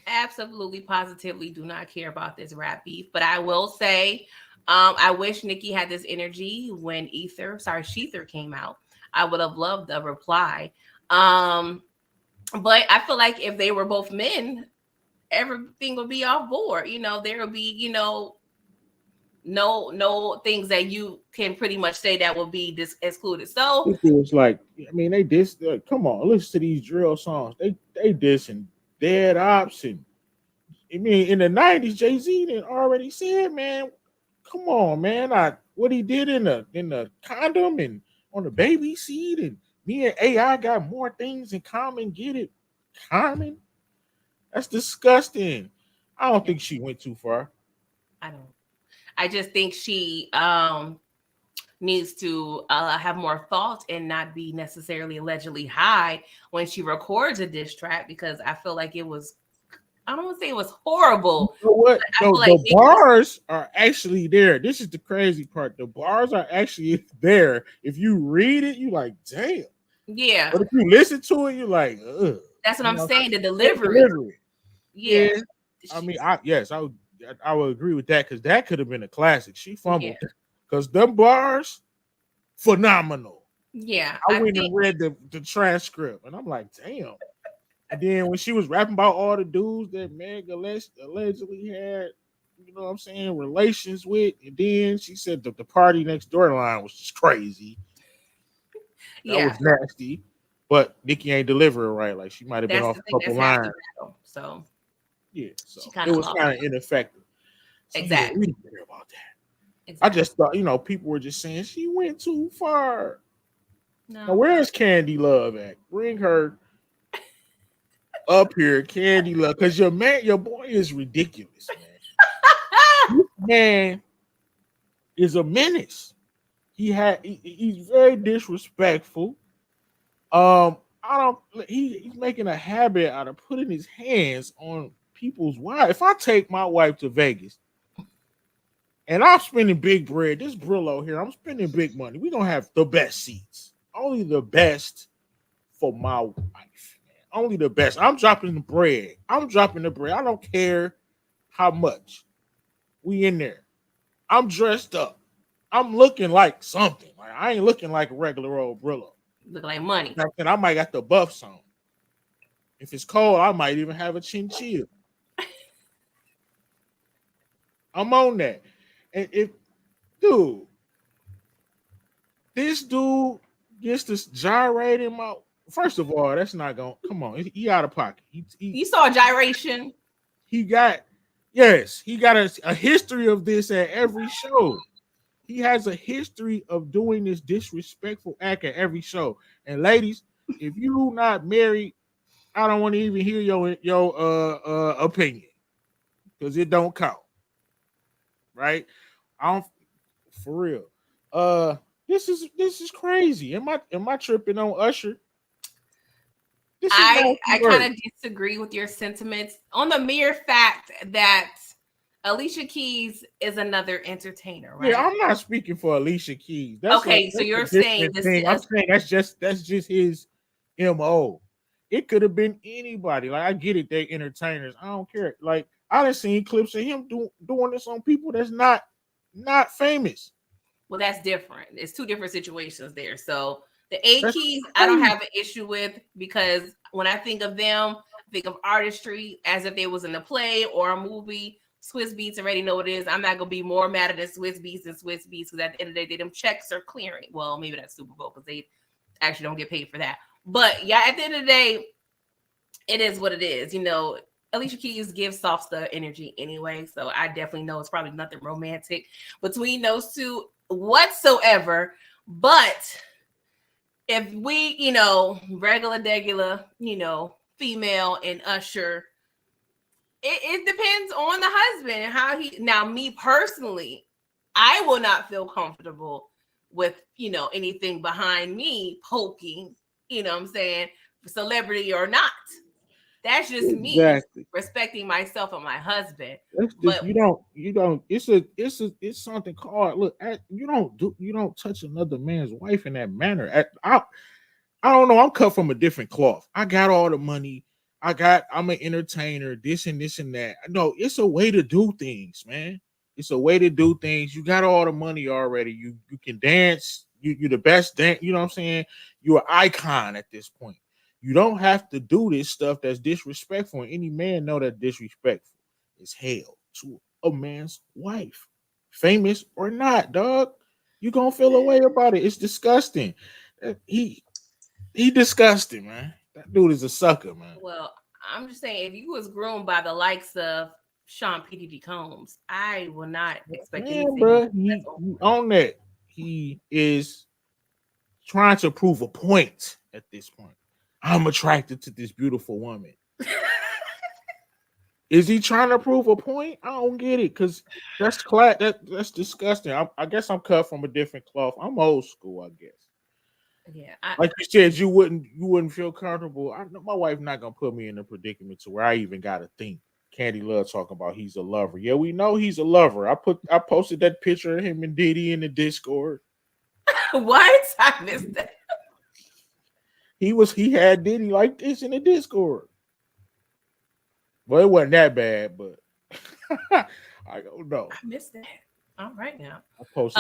Absolutely, positively do not care about this rap beef. But I will say, I wish Nikki had this energy when Shether came out. I would have loved a reply. But I feel like if they were both men, everything would be off board. There would be, no things that you can pretty much say that will be excluded. So It was like, I mean, they diss. Come on, listen to these drill songs. They dissing dead ops and I mean, in the '90s, Jay Z had already said, man, come on, man, what he did in the condom and on the baby seat, and me and AI got more things in common. Get it, common? That's disgusting. I don't yeah, think she went too far. I don't. I just think she needs to have more thought and not be necessarily allegedly high when she records a diss track because I feel like it was. I don't want to say it was You horrible, know what? but I No, feel like the bars are actually there. This is the crazy part. The bars are actually there. If you read it, you like, damn. yeah, But if you listen to it, you're like, ugh. that's what You I'm know, saying. The great delivery, delivery. yeah, Yeah. I mean, I would agree with that because that could have been a classic. She yeah, fumbled because them bars phenomenal. yeah. I I went think and read the transcript and I'm like, damn. And then when she was rapping about all the dudes that Meg allegedly had, you know what I'm saying, relations with, and then she said the party next door line was just crazy. That yeah, was nasty. But Nikki ain't delivering right. Like she might have been that's off the a thing. couple That's half the lines. battle. So Yeah, so she it kind of was lost. kind of ineffective. So yeah, we Exactly, didn't care about that. I exactly. just thought, people were just saying she went too far. Now, No, where's Candy Love at? Bring her up here, Candy Love, because your boy is ridiculous, man. This man is a menace. He's very disrespectful. I don't. He's making a habit out of putting his hands on people's wives. If I take my wife to Vegas and I'm spending big bread, this Brillo here, I'm spending big money. We gonna have the best seats, only the best for my wife. Man. Only the best. I'm dropping the bread. I'm dropping the bread. I don't care how much. We in there. I'm dressed up. I'm looking like something. Like I ain't looking like a regular old Brillo. Look like money. And I might got the buffs on. If it's cold, I might even have a chinchilla. I'm on that. And if dude, this dude gets this gyrating my first of all, that's not going come on. He out of pocket. You saw gyration. He got yes, he got a history of this at every show. He has a history of doing this disrespectful act at every show. And ladies, if you not married, I don't want to even hear your opinion because it don't count. Right? I don't for real. This is crazy. Am I tripping on Usher? I kind of disagree with your sentiments on the mere fact that Alicia Keys is another entertainer, right? Yeah, I'm not speaking for Alicia Keys. So you're saying this thing. I'm saying that's just his MO. It could have been anybody. Like I get it, they entertainers. I don't care. Like I done seen clips of him doing this on people that's not famous. Well, that's different. It's two different situations there. So the A Keys, I don't have an issue with because when I think of them, I think of artistry as if they was in a play or a movie. Swiss Beats already know what it is. I'm not gonna be more mad at the Swiss Beats than Swiss Beats because at the end of the day, them checks are clearing. Well, maybe that's Super Bowl because they actually don't get paid for that. But yeah, at the end of the day, it is what it is. You know, Alicia Keys gives soft stuff energy anyway, so I definitely know it's probably nothing romantic between those two whatsoever. But if we, regular, female and Usher, it depends on the husband and how he. Now, me personally, I will not feel comfortable with anything behind me poking. You know what I'm saying, celebrity or not. That's just me respecting myself and my husband. That's just but, you don't. It's something called look. You don't touch another man's wife in that manner. I don't know. I'm cut from a different cloth. I got all the money. I'm an entertainer. This and this and that. No, it's a way to do things, man. It's a way to do things. You got all the money already. You can dance. You're the best dance. You know what I'm saying? You're an icon at this point. You don't have to do this stuff that's disrespectful. And any man know that disrespectful is hell to a man's wife, famous or not, dog. You gonna feel a way about it. It's disgusting. He disgusting, man. That dude is a sucker, man. Well, I'm just saying, if you was groomed by the likes of Sean P.D.D. Combs, I will not expect anything. Bro, he on that. He is trying to prove a point at this point. I'm attracted to this beautiful woman. Is he trying to prove a point? I don't get it because that's disgusting. I guess I'm cut from a different cloth. I'm old school, I guess. Yeah, like you said, you wouldn't feel comfortable. I know my wife not gonna put me in a predicament to where I even gotta think. Candy Love talking about he's a lover. Yeah, we know he's a lover. I posted that picture of him and Diddy in the Discord. What? I missed that. He had Diddy like this in the Discord. Well, it wasn't that bad, but I don't know. I missed that. All right now. But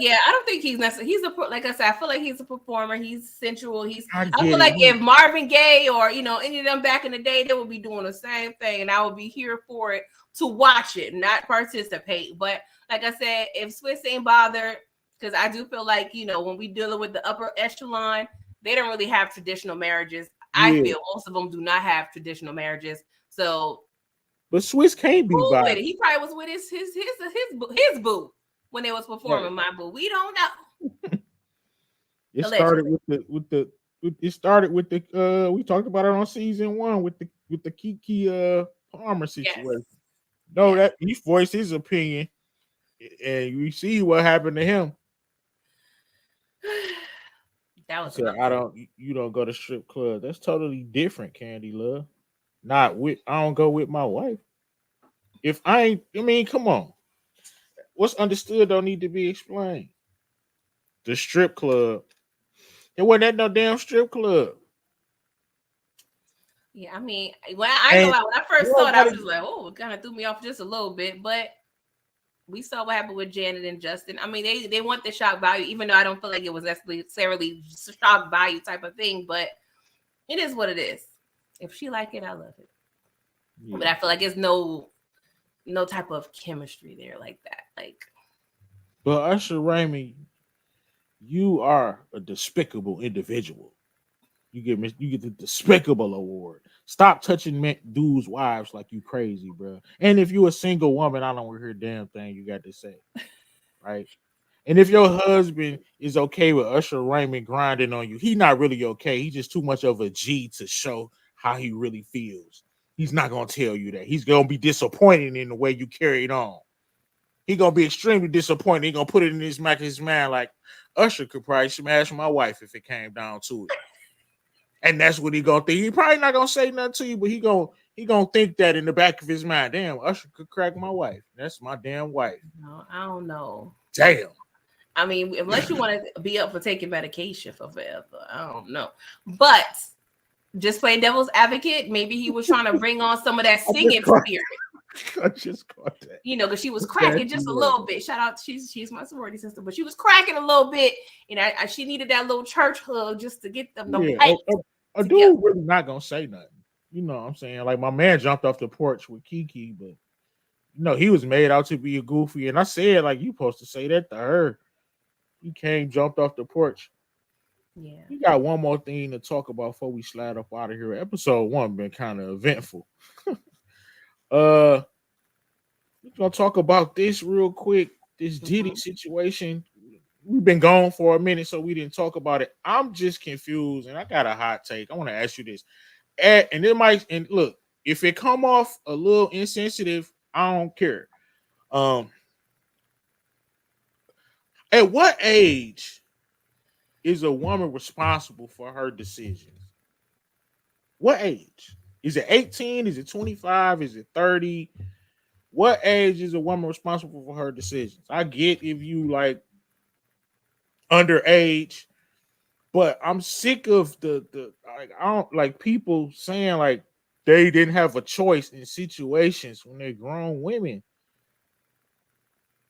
yeah, I don't think he's necessarily. Like I said, I feel like he's a performer. He's sensual. I feel like if Marvin Gaye or any of them back in the day, they would be doing the same thing, and I would be here for it to watch it, not participate. But like I said, if Swiss ain't bothered, because I do feel like when we dealing with the upper echelon, they don't really have traditional marriages. Yeah. I feel most of them do not have traditional marriages. So. But Swiss can't be with it. He probably was with his boo when they was performing my boo. We don't know. It started with the we talked about it on season 1 with the Kiki Palmer situation. Yes. No, that he voiced his opinion, and you see what happened to him. That You was said enough. you don't go to strip club. That's totally different, Candy Love. Not with I don't go with my wife. If I ain't, I mean, come on. What's understood don't need to be explained. The strip club. It wasn't at no damn strip club. Yeah, I mean, when I ain't And gonna lie, when I first saw it, I nobody was just like, oh, it kind of threw me off just a little bit. But we saw what happened with Janet and Justin. I mean, they want the shock value, even though I don't feel like it was necessarily shock value type of thing. But it is what it is. If she like it, I love it. yeah. But I feel like it's no type of chemistry there like that. Like, But Usher Raymond, you are a despicable individual. You get the despicable award. Stop touching dudes' wives like you crazy, bro. And if you a single woman, I don't want to hear a damn thing you got to say, right? And if your husband is okay with Usher Raymond grinding on you, he not really okay. He's just too much of a G to show how he really feels. He's not gonna tell you that. He's gonna be disappointed in the way you carried on. He gonna be extremely disappointed. He gonna put it in his mind like Usher could probably smash my wife if it came down to it. And that's what he gonna think. He probably not gonna say nothing to you, but he gonna think that in the back of his mind. Damn, Usher could crack my wife. That's my damn wife. no, I don't know. Damn. I mean, unless you want to be up for taking medication for forever, I don't know. But just play devil's advocate. Maybe he was trying to bring on some of that singing spirit. I just caught that. You know, because she was cracking just a little bit. Shout out, she's my sorority sister, but she was cracking a little bit, and she needed that little church hug just to get them Yeah, pipes a together. dude really not gonna say nothing. You know what I'm saying? Like my man jumped off the porch with Kiki, but he was made out to be a goofy. And I said, like, you supposed to say that to her. He came, jumped off the porch. Yeah. We got one more thing to talk about before we slide up out of here. Episode 1 been kind of eventful. We're gonna talk about this real quick. This Diddy situation. We've been gone for a minute, so we didn't talk about it. I'm just confused, and I got a hot take. I want to ask you this. And it might, and look, if it come off a little insensitive, I don't care. At what age is a woman responsible for her decisions? What age? Is it 18? Is it 25? Is it 30? What age is a woman responsible for her decisions? I get if you like underage, but I'm sick of the like I don't like people saying like they didn't have a choice in situations when they're grown women.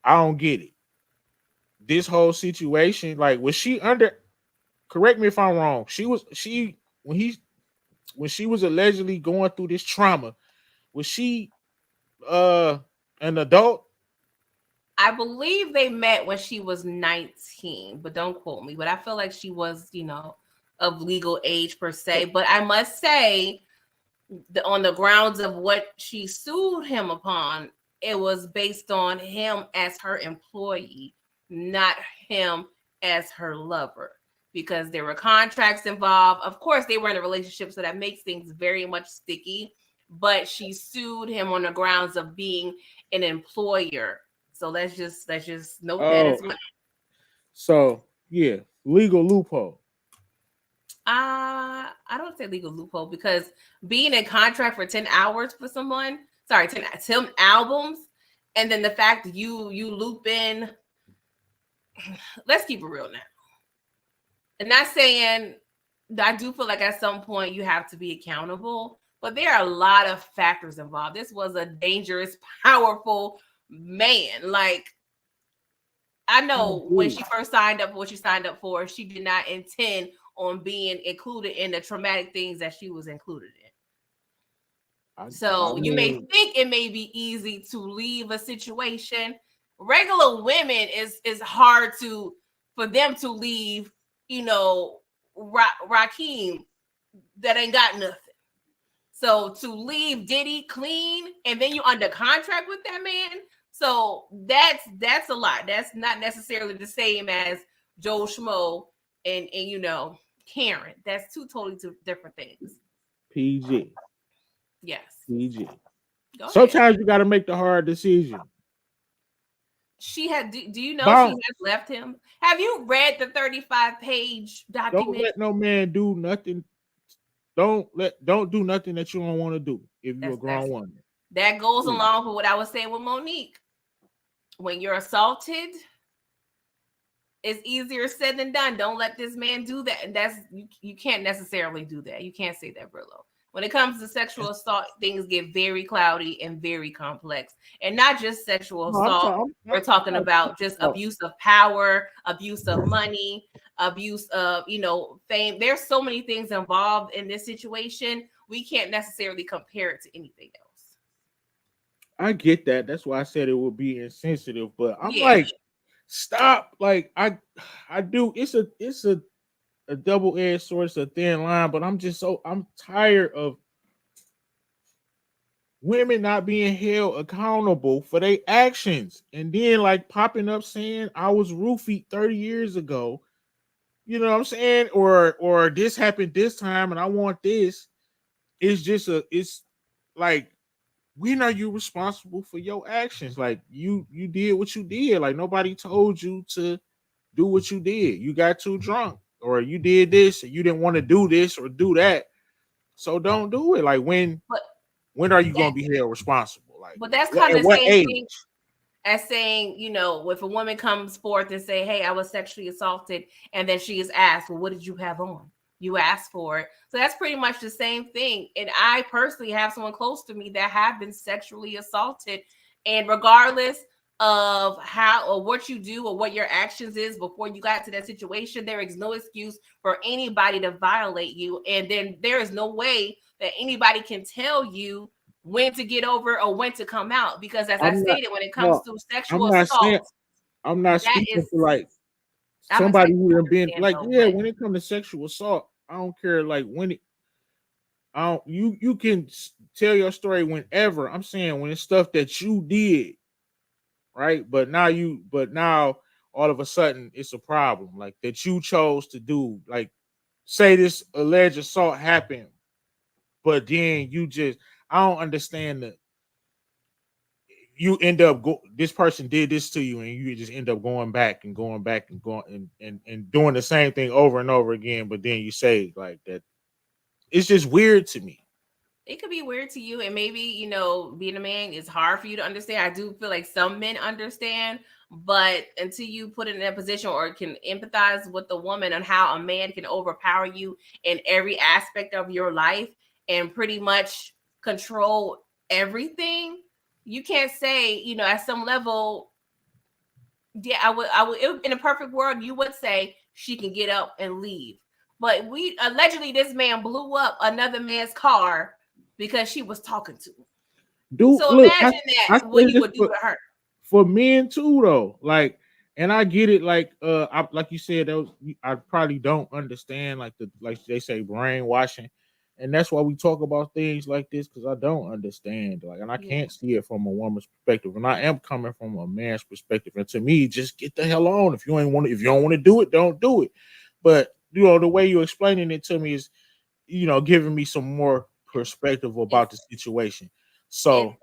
I don't get it. This whole situation, like, was she under? Correct me if I'm wrong. She when she was allegedly going through this trauma. Was she an adult? I believe they met when she was 19, but don't quote me. But I feel like she was, of legal age per se. But I must say, on the grounds of what she sued him upon, it was based on him as her employee, not him as her lover, because there were contracts involved. Of course, they were in a relationship, so that makes things very much sticky. But she sued him on the grounds of being an employer. So let's just note that as Oh, well. so yeah, legal loophole. I don't say legal loophole, because being in contract for 10 hours for someone, sorry, 10 albums, and then the fact that you loop in, let's keep it real now. And not saying I do feel like at some point you have to be accountable, but there are a lot of factors involved. This was a dangerous, powerful man. Like, I know when she first signed up for what she signed up for, she did not intend on being included in the traumatic things that she was included in. So you may think it may be easy to leave a situation. Regular women is hard for them to leave, Raheem that ain't got nothing. So to leave Diddy clean and then you under contract with that man, so that's a lot. That's not necessarily the same as Joe Schmo and Karen. That's two different things. PG. Yes. PG. Go ahead. Sometimes you got to make the hard decision. She had. Do you know she Bounce. has left him? Have you read the 35-page Don't document? let no man do nothing. Don't do nothing that you don't want to do if you're a grown That's woman. that goes Yeah. along with what I was saying with Monique. When you're assaulted, it's easier said than done. Don't let this man do that. And that's you can't necessarily do that. You can't say that, Brillo. When it comes to sexual assault, things get very cloudy and very complex. And not just sexual No, I'm assault. talking. We're talking about just abuse of power, abuse of money, abuse of, fame. There's so many things involved in this situation. We can't necessarily compare it to anything else. I get that. That's why I said it would be insensitive. But I'm Yeah. like, stop. Like I do. It's a double edged sword. It's a thin line. But I'm tired of women not being held accountable for their actions, and then like popping up saying I was roofied 30 years ago. You know what I'm saying? Or this happened this time, and I want this. It's like, when are you responsible for your actions? Like you did what you did. Like nobody told you to do what you did. You got too drunk, or you did this, and you didn't want to do this or do that. So don't do it. Like But when are you that gonna be held responsible? Like but that's what kind at of the what same age? thing as saying, if a woman comes forth and say, "Hey, I was sexually assaulted," and then she is asked, "Well, what did you have on?" You asked for it. So that's pretty much the same thing. And I personally have someone close to me that have been sexually assaulted, and regardless of how or what you do or what your actions is before you got to that situation, there is no excuse for anybody to violate you, and then there is no way that anybody can tell you when to get over or when to come out, because as I I'm not stated, when it comes no, to I'm sexual not saying assault, I'm not that speaking is, for like I'm gonna say somebody who have been understand like, though, yeah, but when it comes to sexual assault, I don't care like when it I don't you can tell your story whenever. I'm saying when it's stuff that you did, right? But now all of a sudden it's a problem like that you chose to do. Like say this alleged assault happened, but then I don't understand that you end up this person did this to you, and you just end up going back and going back and going and doing the same thing over and over again, but then you say like that. It's just weird to me. it could be weird to you, and maybe being a man is hard for you to understand. I do feel like some men understand, but until you put it in a position or can empathize with the woman on how a man can overpower you in every aspect of your life and pretty much control everything, you can't say, at some level, yeah, in a perfect world, you would say she can get up and leave. But we allegedly, this man blew up another man's car because she was talking to him. Dude, So look, imagine I that, what say he this would do to her. for men too, though. Like, and I get it. Like, like you said, I probably don't understand like like they say brainwashing, and that's why we talk about things like this because I don't understand. Like, and I Yeah. can't see it from a woman's perspective, and I am coming from a man's perspective. And to me, just get the hell on. If you don't want to do it, don't do it. But the way you're explaining it to me is, giving me some more perspective about It's the situation. it's So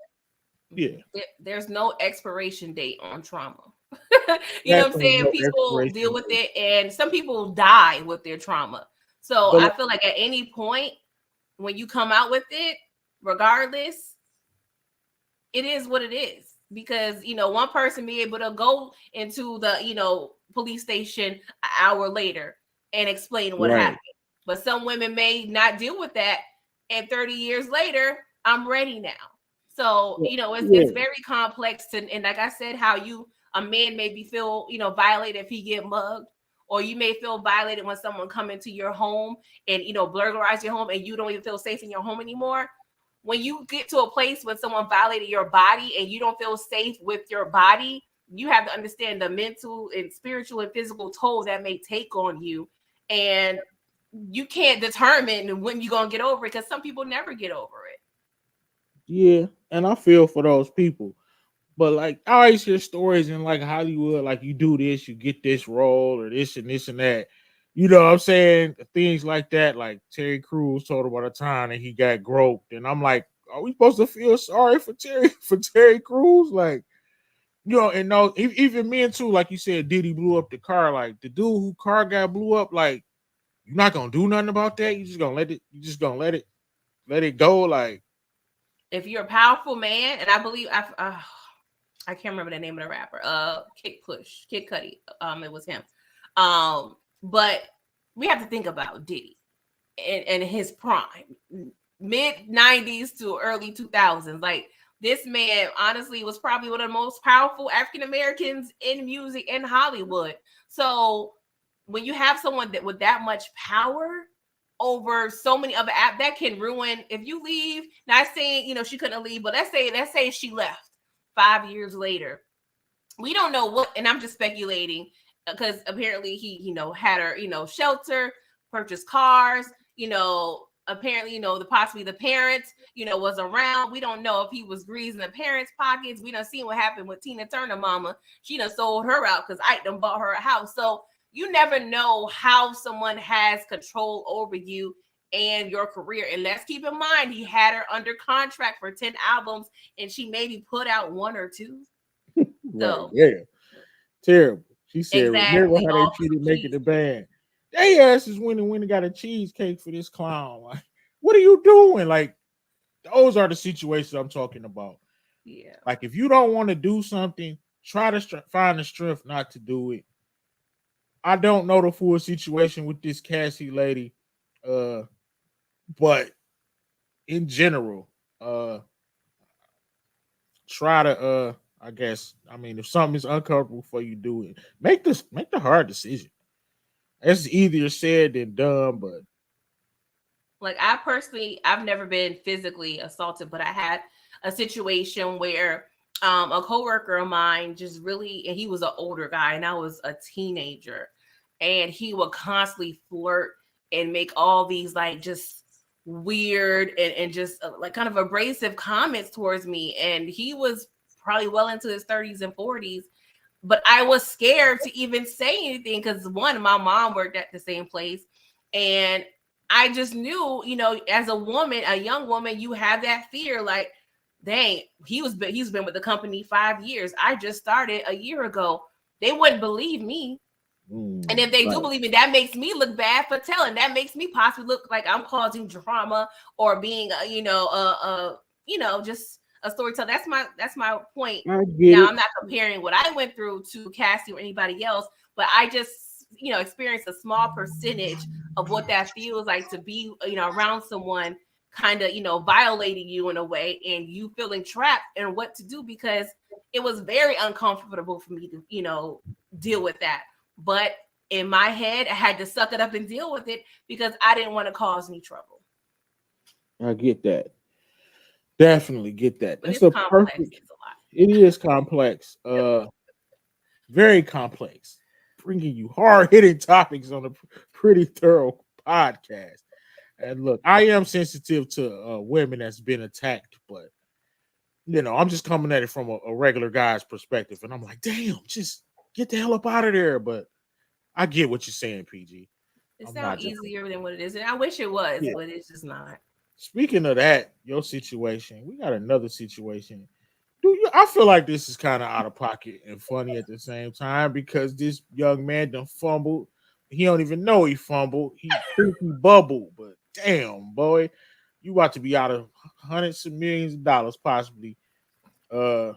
yeah, there's no expiration date on trauma. You know what I'm definitely saying? no People deal expiration with date. it, and some people die with their trauma. So But I feel like at any point when you come out with it, regardless, it is what it is, because one person be able to go into the police station an hour later and explain what right, happened, but some women may not deal with that, and 30 years later, I'm ready now. So yeah, it's yeah, very complex to, and like I said, how a man maybe feel violated if he get mugged, or you may feel violated when someone come into your home and burglarize your home, and you don't even feel safe in your home anymore. When you get to a place when someone violated your body and you don't feel safe with your body, you have to understand the mental and spiritual and physical toll that may take on you. And you can't determine when you're going to get over it, because some people never get over it. yeah. And I feel for those people. But like I always hear stories in like Hollywood, like you do this, you get this role or this and that. You know what I'm saying? Things like that. Like Terry Crews told about a time that he got groped. And I'm like, are we supposed to feel sorry for Terry Crews? Like, And no, even men too, like you said, Diddy blew up the car. Like the dude who car got blew up, like you're not gonna do nothing about that. You just gonna let it. You just gonna let it go. Like If you're a powerful man, and I believe I can't remember the name of the rapper. Kid Cudi. It was him. But we have to think about Diddy and his prime, mid '90s to early 2000s. Like this man, honestly, was probably one of the most powerful African Americans in music in Hollywood. So when you have someone that with that much power over so many other apps, that can ruin. If you leave, not saying she couldn't leave, but let's say she left 5 years later, we don't know what, and I'm just speculating because apparently he had her shelter, purchased cars, apparently possibly the parents was around. We don't know if he was greasing the parents pockets. We done seen what happened with Tina Turner mama. She done sold her out because Ike done bought her a house. So you never know how someone has control over you and your career. And let's keep in mind, he had her under contract for 10 albums and she maybe put out one or two. right, So yeah, terrible. She said, "Remember exactly, how they all treated making cheese. the band? They asses went and got a cheesecake for this clown. Like, what are you doing? Like, those are the situations I'm talking about. Yeah. Like, if you don't want to do something, try to find the strength not to do it. I don't know the full situation with this Cassie lady, uh, but in general, try to I guess I mean if something is uncomfortable for you, do it. Make the hard decision. It's easier said than done, but Like I personally, I've never been physically assaulted, but I had a situation where a coworker of mine just really, and he was an older guy and I was a teenager, and he would constantly flirt and make all these like just weird and just like kind of abrasive comments towards me. And he was probably well into his 30s and 40s, but I was scared to even say anything because one, my mom worked at the same place, and I just knew, as a woman, a young woman, you have that fear, like, dang, he's been with the company 5 years. I just started a year ago. They wouldn't believe me. And if they do right. believe me, that makes me look bad for telling. That makes me possibly look like I'm causing drama or being, just a storyteller. That's my point. I get Now it. I'm not comparing what I went through to Cassie or anybody else, but I just, experienced a small percentage of what that feels like to be, around someone kind of, violating you in a way and you feeling trapped and what to do because it was very uncomfortable for me to, deal with that. But in my head, I had to suck it up and deal with it because I didn't want to cause any trouble. I get that. Definitely get that. But That's it's a complex. perfect. It's a lot. It is complex. Very complex. Bringing you hard hitting topics on a pretty thorough podcast. And look, I am sensitive to women that's been attacked, but I'm just coming at it from a regular guy's perspective, and I'm like, damn, just get the hell up out of there. But I get what you're saying, PG. It I'm sounds not just easier than what it is. And I wish it was, yeah. but it's just not. Speaking of that, your situation, we got another situation. Do you? I feel like this is kind of out of pocket and funny at the same time because this young man done fumbled. He don't even know he fumbled. He think he bubbled, but damn, boy, you about to be out of hundreds of millions of dollars possibly. Uh,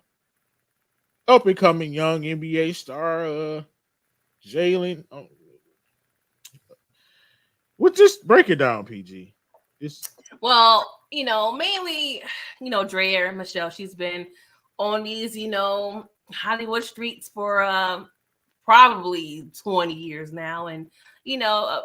Up and coming young NBA star, Jalen. Well, just break it down, PG. This Well, mainly, Drea, Michelle, she's been on these, Hollywood streets for probably 20 years now. And,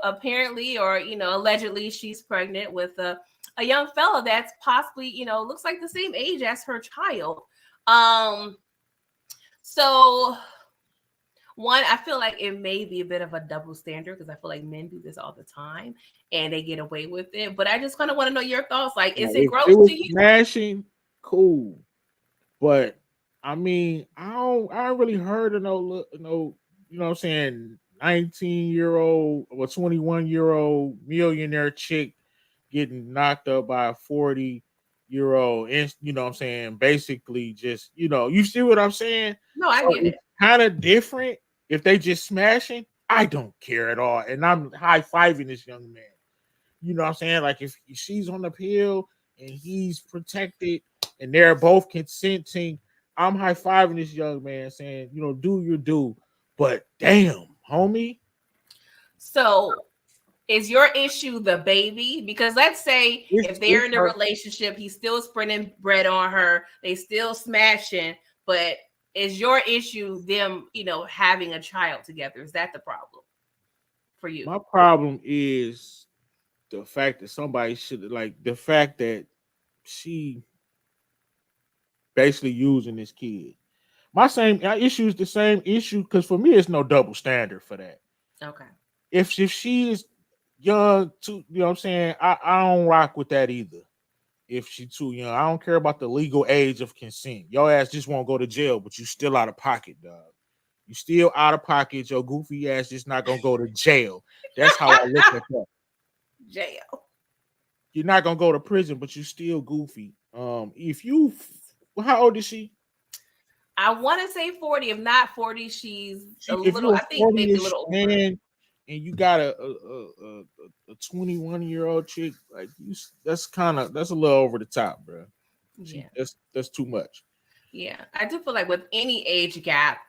apparently or, allegedly she's pregnant with a young fella that's possibly, looks like the same age as her child. Um, so one, I feel like it may be a bit of a double standard because I feel like men do this all the time and they get away with it. But I just kind of want to know your thoughts. Like, is it if it gross was to you? smashing, cool. But I mean, I don't really heard of no, what I'm saying, 19-year-old or 21-year-old millionaire chick getting knocked up by a 40. year old, and you know what I'm saying, basically just, you see what I'm saying? No, I So get it's it. kind of different if they just smashing. I don't care at all. And I'm high-fiving this young man. You know what I'm saying? Like if she's on the pill and he's protected and they're both consenting, I'm high-fiving this young man saying, do your do. But damn, homie. So is your issue the baby? Because let's say if they're It's in a her. relationship, he's still spreading bread on her, they still smashing, but is your issue them, having a child together? Is that the problem for you? My problem is the fact that somebody should, like, the fact that she basically using this kid. My same issue is the same issue because for me it's no double standard for that. Okay. If she is young, too, you know what I'm saying, I don't rock with that either. If she too young, I don't care about the legal age of consent. Your ass just won't go to jail, but you still out of pocket, dog. You still out of pocket. Your goofy ass just not gonna go to jail. That's how I look at that. Jail. You're not gonna go to prison, but you still goofy. If you, well, how old is she? I want to say 40. If not 40, she's a If little, you're a I think maybe a 40-ish little over. man and you got a 21-year-old chick, like that's a little over the top, bro. Yeah. That's too much. Yeah. I do feel like with any age gap,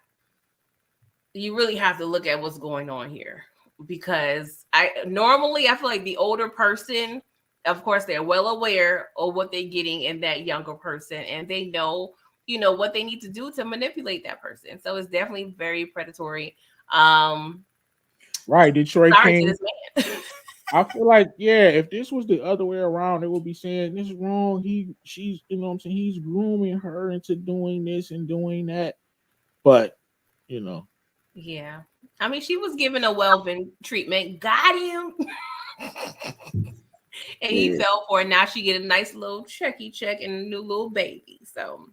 you really have to look at what's going on here, because I feel like the older person, of course, they're well aware of what they're getting in that younger person, and they know, what they need to do to manipulate that person. So it's definitely very predatory. Um, Right, Detroit Sorry to King. this man. I feel like, yeah, if this was the other way around, they would be saying this is wrong. She's, you know what I'm saying, he's grooming her into doing this and doing that. But, you know, Yeah. I mean, she was given a Welvin treatment, got him, and he yeah. fell for it. Now she get a nice little checky check and a new little baby. So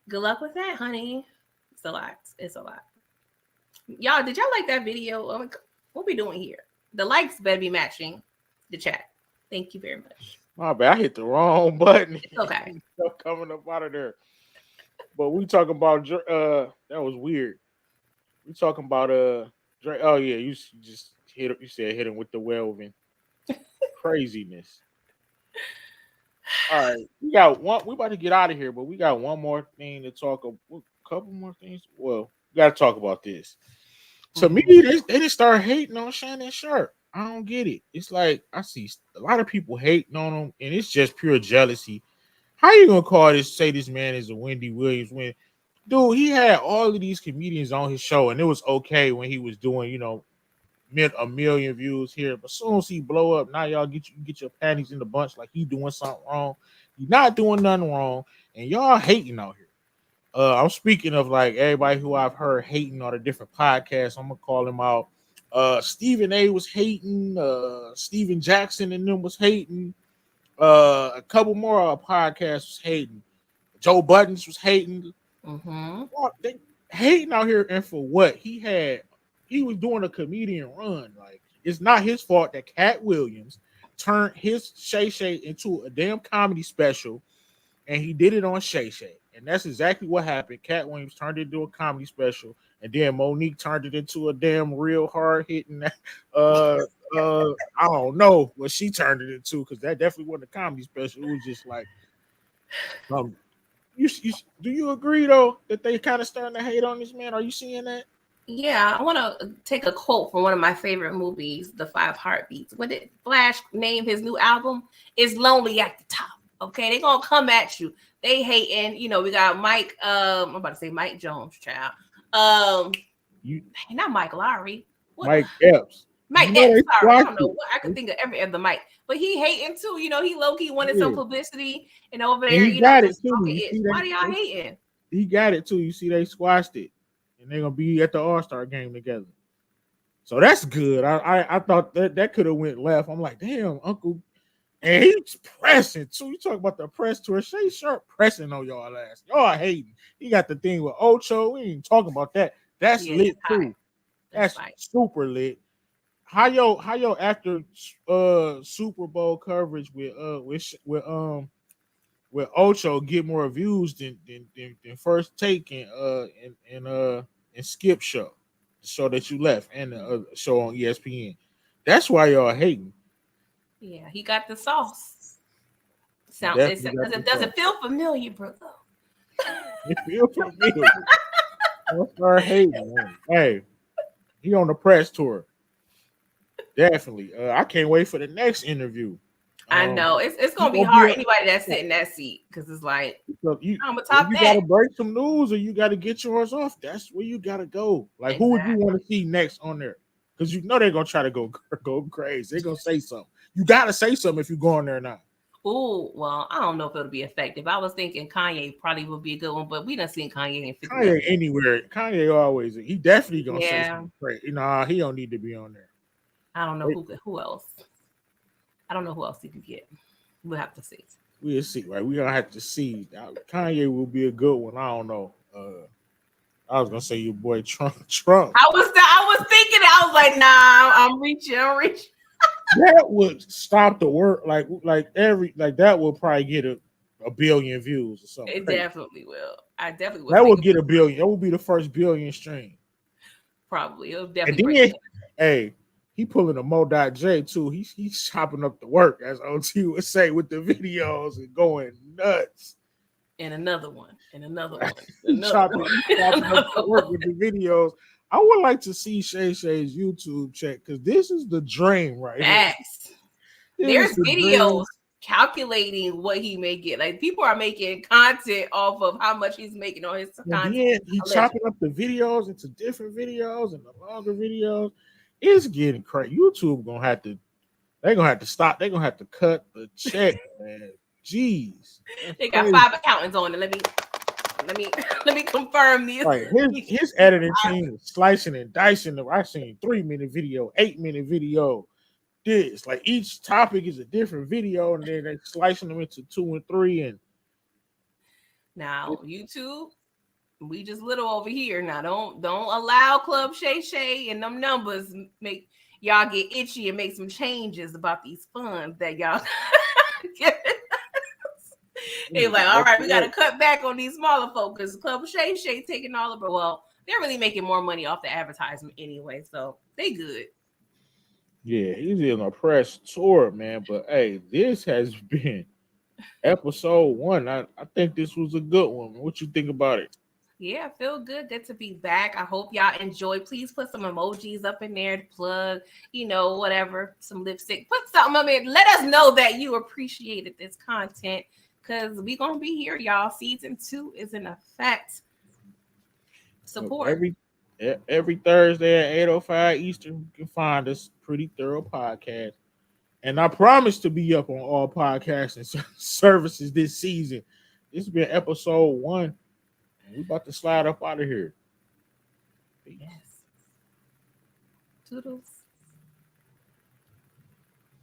good luck with that, honey. It's a lot. It's a lot. Y'all, did y'all like that video? What we doing here? The likes better be matching the chat. Thank you very much. My bad, I hit the wrong button. It's okay. Stuff coming up out of there. But we talking about that was weird. We talking about Dre. Oh yeah, you just hit. You said hit him with the Welvin craziness. All right, we got one. We about to get out of here, but we got one more thing to talk. A couple more things. Well, we got to talk about this. To me, Mhm. they didn't start hating on Shannon Sharp. I don't get it. It's like I see a lot of people hating on him, and it's just pure jealousy. How you gonna say this man is a Wendy Williams when, dude, he had all of these comedians on his show, and it was okay when he was doing, a million views here. But as soon as he blow up, now y'all get your panties in the bunch like he doing something wrong. He's not doing nothing wrong, and y'all hating out here. I'm speaking of like everybody who I've heard hating on the different podcasts. I'm gonna call them out. Stephen A was hating. Steven Jackson and them was hating. A couple more podcasts was hating. Joe Buttons was hating. Mhm. They hating out here, and for what he was doing a comedian run. Like it's not his fault that Cat Williams turned his Shay Shay into a damn comedy special, and he did it on Shay Shay. And that's exactly what happened. Cat Williams turned it into a comedy special, and then Monique turned it into a damn real hard hitting. Uh, I don't know what she turned it into because that definitely wasn't a comedy special. It was just like, um, do you agree though that they kind of starting to hate on this man? Are you seeing that? Yeah, I want to take a quote from one of my favorite movies, The Five Heartbeats. When did Flash name his new album? It's Lonely at the Top. Okay, they're gonna come at you. They hating. We got Mike. I'm about to say Mike Jones, child. Um, You Not Mike Lowry. What? Mike Epps. You Mike know Epps. they Sorry, I squashed don't know it. what I could think of every other Mike, but he hating too. He low key wanted some Yeah. publicity and over And there, he got it just too. talking You it. see Why do y'all hating? he got it too. You see they squashed it, and they're gonna be at the All Star game together. So that's good. I thought that could have went left. I'm like, damn, Uncle, and he's pressing too. You talk about the press tour. Shay Sharp pressing on y'all ass. Y'all hating. He got the thing with Ocho. We ain't talking about that. That's Yeah, that's lit high. too. That's That's fine. super lit. How yo after Super Bowl coverage with with Ocho get more views than First Take and Skip Show, the show that you left, and the show on ESPN. That's why y'all hating. Yeah, he got the sauce. Definitely got the Does sauce. it feel familiar, bro? It feels familiar. Don't start hating, man. Hey, he on the press tour. Definitely. I can't wait for the next interview. I know it's You gonna be gonna be hard. Anybody that's sitting in that seat, because it's like I'm gonna if top you that. gotta break some news or you gotta get yours off, that's where you gotta go. Like, who would you Exactly. want to see next on there? Because you know they're gonna try to go crazy. They're gonna say something. You gotta say something if you go on there now. Oh, well, I don't know if it'll be effective. I was thinking Kanye probably would be a good one, but we done seen Kanye in 50 Kanye minutes. anywhere. Kanye always. He definitely gonna say Yeah, something crazy. Nah, he don't need to be on there. I don't know who else. I don't know who else he could get. We'll have to see. We'll see, right? We're gonna have to see. Kanye will be a good one. I don't know. I was gonna say your boy Trump. Trump. I was thinking. I was like, nah, I'm reaching. That would stop the work. Like that will probably get a billion views or something It crazy. definitely will. I definitely was That would thinking get a billion. That would be the first billion stream. probably. It'll And definitely break then, hey, he pulling a Mo.J too. He's chopping up the work, as OT would say, with the videos and going nuts. and another one, and another one, He another chopping, one, he chopping up the another work one. with the videos. I would like to see Shay Shay's YouTube check because this is the dream right here. Facts. This There's is the videos dream. calculating what he may get. Like people are making content off of how much he's making on his And content. then he Allegedly. chopping up the videos into different videos and the longer videos. It's getting crazy. YouTube gonna have to. They're gonna have to stop. They're gonna have to cut the check, man. Jeez, They got crazy. 5 accountants on it. Let me confirm these. Like his editing team is slicing and dicing. I seen 3-minute video, 8-minute video. This like each topic is a different video, and then they slicing them into 2 and 3. And Now YouTube, we just little over here. Now don't allow Club Shay Shay and them numbers make y'all get itchy and make some changes about these funds that y'all get. They're like, all right, we got to cut back on these smaller folks because Club Shay Shay taking all of it. Well, they're really making more money off the advertisement anyway, so they good. yeah, he's in a press tour, man. But hey, this has been episode 1. I think this was a good one. What you think about it? Yeah, feel good. Good to be back. I hope y'all enjoy. Please put some emojis up in there to plug, whatever, some lipstick. Put something up in. Let us know that you appreciated this content because we're going to be here, y'all. Season 2 is in effect. Support. Every Thursday at 8:05 Eastern, you can find us. Pretty Thorough Podcast. And I promise to be up on all podcasting services this season. This has been episode 1. And we about to slide up out of here. Yes. Toodles.